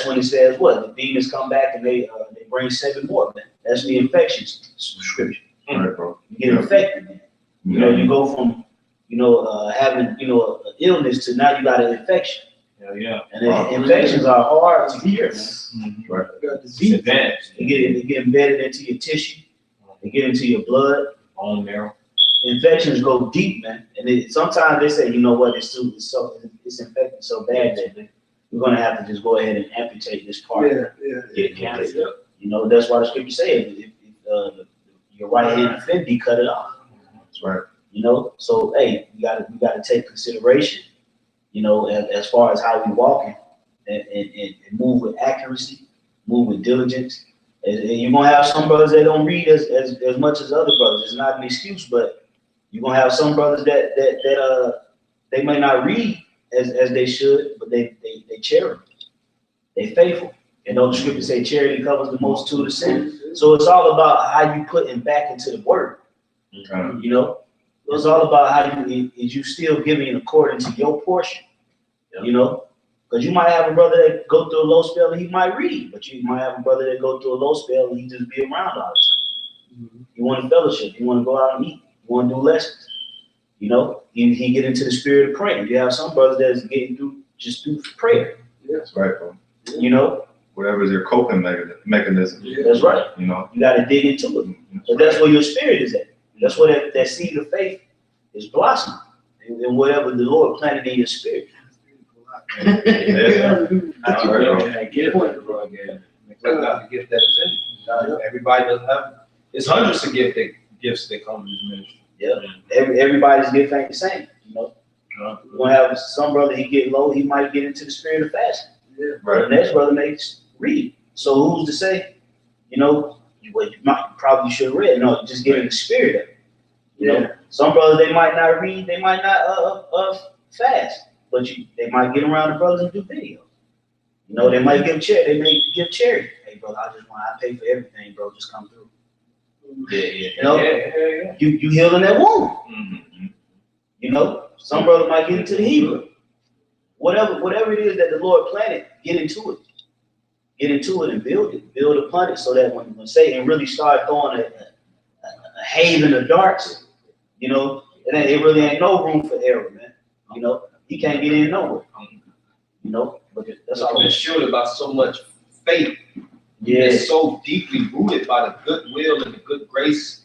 when it says what? The demons come back and they bring 7 more, man. That's the infections scripture. Right, bro. You get infected, man. You know, you go from, you know, having, you know, an illness to now you got an infection. Yeah. And infections are hard to cure, man. Right. You got disease. They get embedded into your tissue. They get into your blood. Bone marrow. Infections go deep, man. And sometimes they say, you know what, it's infected so bad that we're gonna have to just go ahead and amputate this part. Yeah. Cancer. You know, that's why the scripture says, if your right hand offend thee, cut it off. That's right. You know, so hey, we gotta take consideration, you know, as far as how we walking and move with accuracy, move with diligence. And you're gonna have some brothers that don't read as much as other brothers. It's not an excuse, but you're gonna have some brothers that they may not read as they should, but they charity. They faithful. You know, the scripture say charity covers the multitude of sins. So it's all about how you putting back into the word. You know, it's all about how you still giving according to your portion. You know, because you might have a brother that go through a low spell and he might read, but you might have a brother that go through a low spell and he just be around all the time. You want to fellowship, you want to go out and eat, you want to do lessons. You know, he get into the spirit of prayer. You have some brothers that's getting through just through prayer. That's right, bro. You know, whatever is your coping mechanism. That's right. You know, you got to dig into it. But that's where your spirit is at. That's where that seed of faith is blossoming, and whatever the Lord planted in your spirit. Everybody doesn't have. It's hundreds of gifts that come to this ministry. Yeah, everybody's gift ain't the same. You know, you're gonna have some brother, he get low, he might get into the spirit of fasting. right. The next brother may read. So who's to say, you know, you probably should have read. No, just get in the spirit of it. You know, some brothers, they might not read, they might not fast, but they might get around the brothers and do videos. You know, they might give charity. They may give charity. Hey, brother, I pay for everything, bro. Just come through. You know, you healing that wound. You know, some brother might get into the Hebrew. Whatever it is that the Lord planted, get into it. Get into it and build it. Build upon it so that when Satan really start throwing a haven of darts, you know, it really ain't no room for error, man. You know, he can't get in nowhere. You know, but that's all. It's shielded by so much faith. Yeah. It's so deeply rooted by the goodwill and the good grace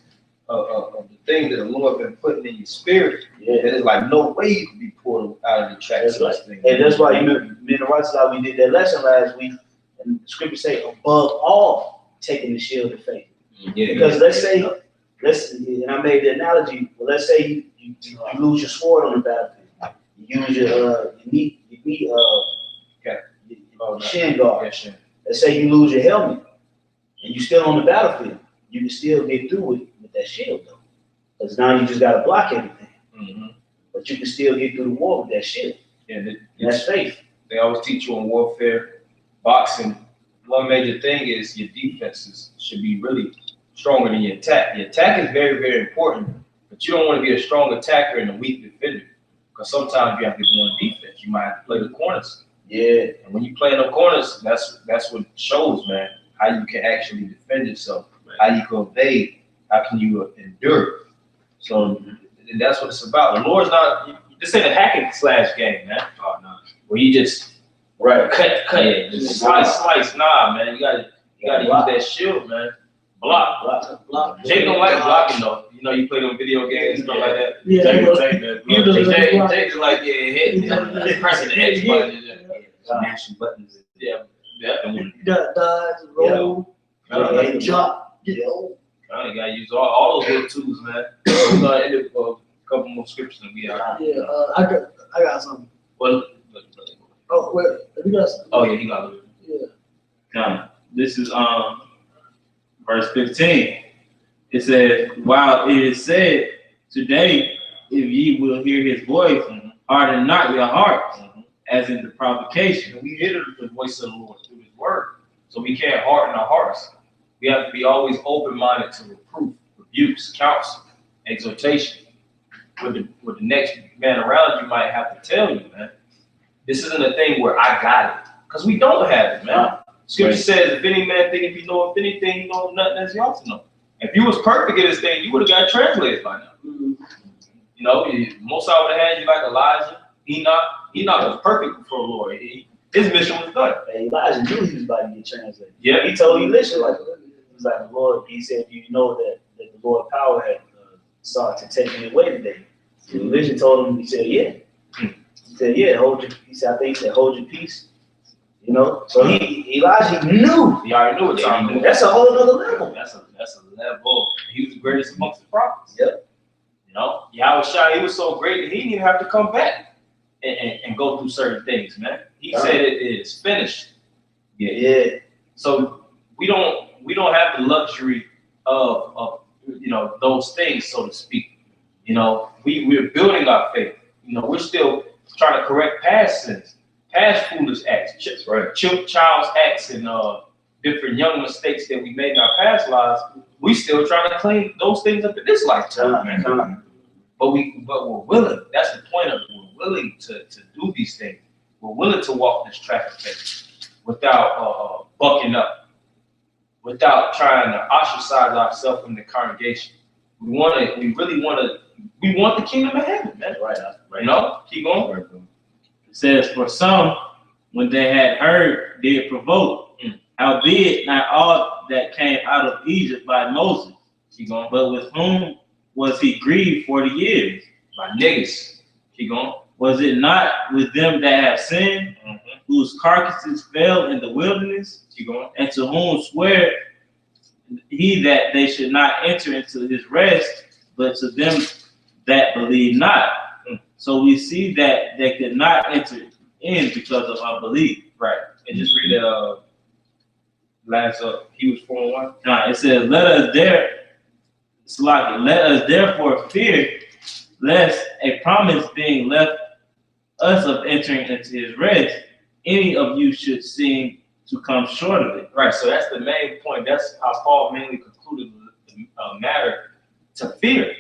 of the things that the Lord been putting in your spirit. Yeah. That is like no way you can be pulled out of the tracks. That's right. And that's why, you know, me and the right side, we did that lesson last week, and the scripture say, above all, taking the shield of faith. Yeah. Because and I made the analogy, well, let's say you lose your sword on the battlefield. You use your shin guard. Yeah, shin. Let's say you lose your helmet and you're still on the battlefield. You can still get through it with that shield, though. Because now you just got to block everything. But you can still get through the war with that shield. Yeah, That's faith. They always teach you in warfare, boxing. One major thing is your defenses should be really stronger than your attack. Your attack is very, very important, but you don't want to be a strong attacker and a weak defender. Because sometimes you have to go on defense. You might have to play the corners. Yeah. And when you play in the corners, that's what shows, man, how you can actually defend yourself, how you can evade, how can you endure. So that's what it's about. The Lord's not, this ain't a hack and slash game, man. Oh, no. Where you just cut it, just slice. Nah, man, you gotta use that shield, man. Block. Jake don't like blocking though. You know, you play them video games and stuff like that. Yeah. Jake is like, hit, pressing the X button. Mashing buttons. Yeah. You gotta dodge, roll, jump, get old. You gotta use all those little tools, man. We're gonna end up a couple more scriptures and we are. Yeah, I got something. Well, Oh, wait, have you got something? oh yeah, he got it. Yeah. Now, this is verse 15. It says, while it is said, today, if ye will hear his voice, harden not your hearts, as in the provocation. And we hear the voice of the Lord through his word. So we can't harden our hearts. We have to be always open-minded to reproof, rebukes, counsel, exhortation. With the next man around you might have to tell you, man. This isn't a thing where I got it. Because we don't have it, man. Scripture says, if any man think if he know anything, he know nothing as he ought to know. If you was perfect in this thing, you would have got translated by now. You know, most I would have had you like Elijah, Enoch was perfect before the Lord. His mission was done. Hey, Elijah knew he was about to get translated. Yeah. He told Elisha, like, he was like, the Lord, he said, you know that the Lord power had sought to take me away today. So Elisha told him, he said, yeah. He said, yeah, hold your peace. You know, so Elijah knew. He already knew what time it was. That's a whole other level. That's a level. He was the greatest amongst the prophets. Yep. You know, YAHAWASHI, he was so great that he didn't even have to come back and go through certain things, man. He said it is finished. Yeah. So we don't have the luxury of you know, those things, so to speak. You know, we're building our faith. You know, we're still trying to correct past sins, past foolish acts, child's acts, and different young mistakes that we made in our past lives. We still trying to clean those things up in this lifetime, man. But we're willing. That's the point of it. We're willing to do these things. We're willing to walk this track of faith without bucking up, without trying to ostracize ourselves from the congregation. We want the kingdom of heaven, man. Right. You know, keep going. It says, for some, when they had heard, did provoke. Howbeit, not all that came out of Egypt by Moses. Keep going. But with whom was he grieved 40 years? By niggas. Keep going. Was it not with them that have sinned, whose carcasses fell in the wilderness? Keep going. And to whom sware he that they should not enter into his rest, but to them that believe not. So we see that they could not enter in because of unbelief. Right. And just read the last Hebrews 4:1. It says, let us therefore fear, lest a promise being left us of entering into his rest, any of you should seem to come short of it. Right, so that's the main point. That's how Paul mainly concluded the matter, to fear.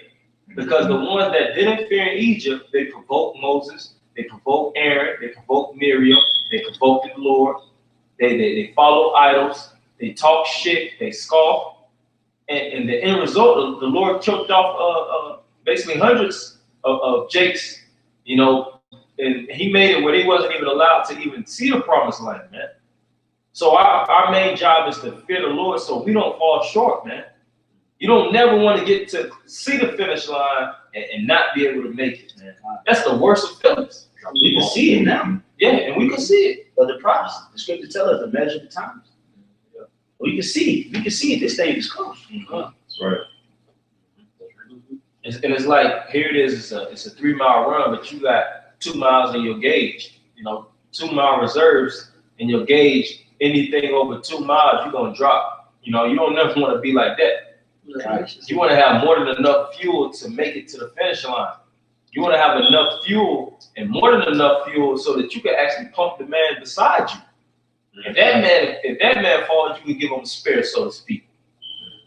Because the ones that didn't fear in Egypt, they provoked Moses, they provoked Aaron, they provoked Miriam, they provoked the Lord, they followed idols, they talked shit, they scoffed, and the end result, the Lord choked off basically hundreds of Jakes, you know, and he made it where they wasn't even allowed to even see the promised land, man. So our main job is to fear the Lord so we don't fall short, man. You don't never want to get to see the finish line and not be able to make it, man. That's the worst of feelings. We can see it now. Yeah, and we can see it. But the prophets, the scripture tell us to measure the times. We can see it. We can see it. This thing is close. That's right. And it's like, here it is, it's a 3-mile run, but you got 2 miles in your gauge. You know, 2-mile reserves in your gauge. Anything over 2 miles, you're gonna drop. You know, you don't never want to be like that. Right. You want to have more than enough fuel to make it to the finish line. You want to have enough fuel and more than enough fuel so that you can actually pump the man beside you. If that man falls, you can give him a spare, so to speak.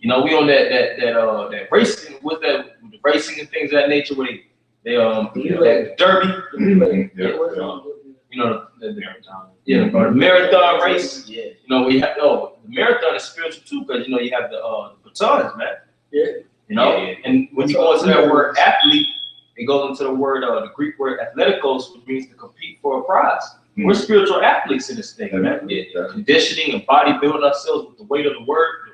You know, we on that racing with the racing and things of that nature where they that derby. You know, the marathon race. Yeah. You know, we have the marathon is spiritual too, because you know you have the batons, man. Yeah. You know, and when you go into that word athlete, it goes into the word the Greek word athleticos, which means to compete for a prize. We're spiritual athletes in this thing, man. Conditioning and bodybuilding ourselves with the weight of the word.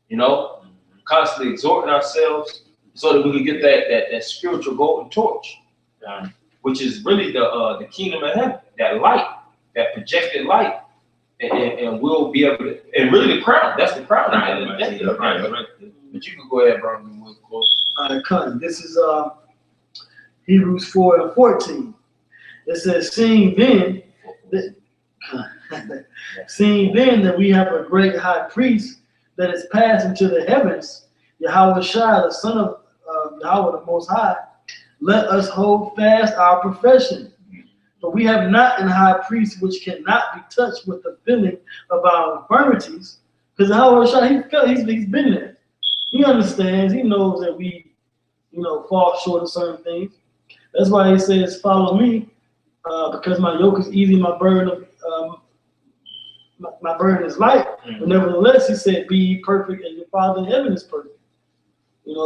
You know, constantly exhorting ourselves so that we can get that spiritual golden torch, which is really the kingdom of heaven, that light, that projected light, and we'll be able to, and really the crown. That's the crown. But you can go ahead, bro. All right, Cotton. This is Hebrews 4:14. It says, seeing then that we have a great high priest that is passed into the heavens, YAHAWASHI, the Son of Yahweh, the Most High, let us hold fast our profession. For we have not an high priest which cannot be touched with the feeling of our infirmities. Because YAHAWASHI, he's been there. He understands. He knows that we, fall short of certain things. That's why he says, follow me, because my yoke is easy, my burden is light. But nevertheless, he said, be ye perfect as your Father in heaven is perfect.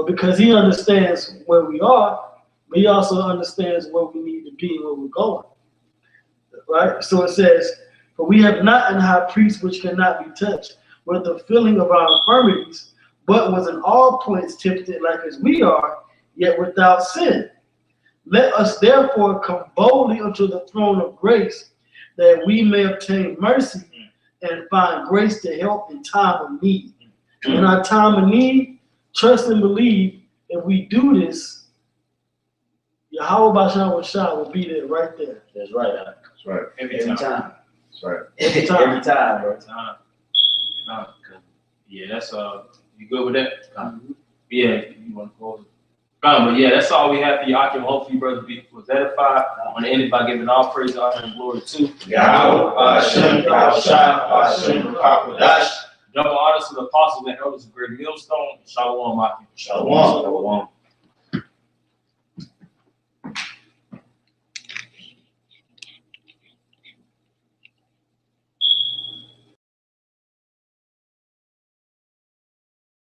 Because he understands where we are, but he also understands where we need to be and where we're going. Right? So it says, for we have not an high priest which cannot be touched with the feeling of our infirmities, but was in all points tempted like as we are, yet without sin. Let us therefore come boldly unto the throne of grace, that we may obtain mercy and find grace to help in time of need. In our time of need, trust and believe if we do this, YAHAWASHI will be there right there. That's right. That's right. Every Every time. time. That's right. Every time. Every time, bro. Yeah, that's you good with that? Yeah, you want to close it? But yeah, that's all we have for y'all. Hopefully, brothers was edified. I want to end it by giving all praise, honor, and glory to YAHAWASHI, double honors to the apostles and elders of Great Millstone. Shalom, Maki. Shalom.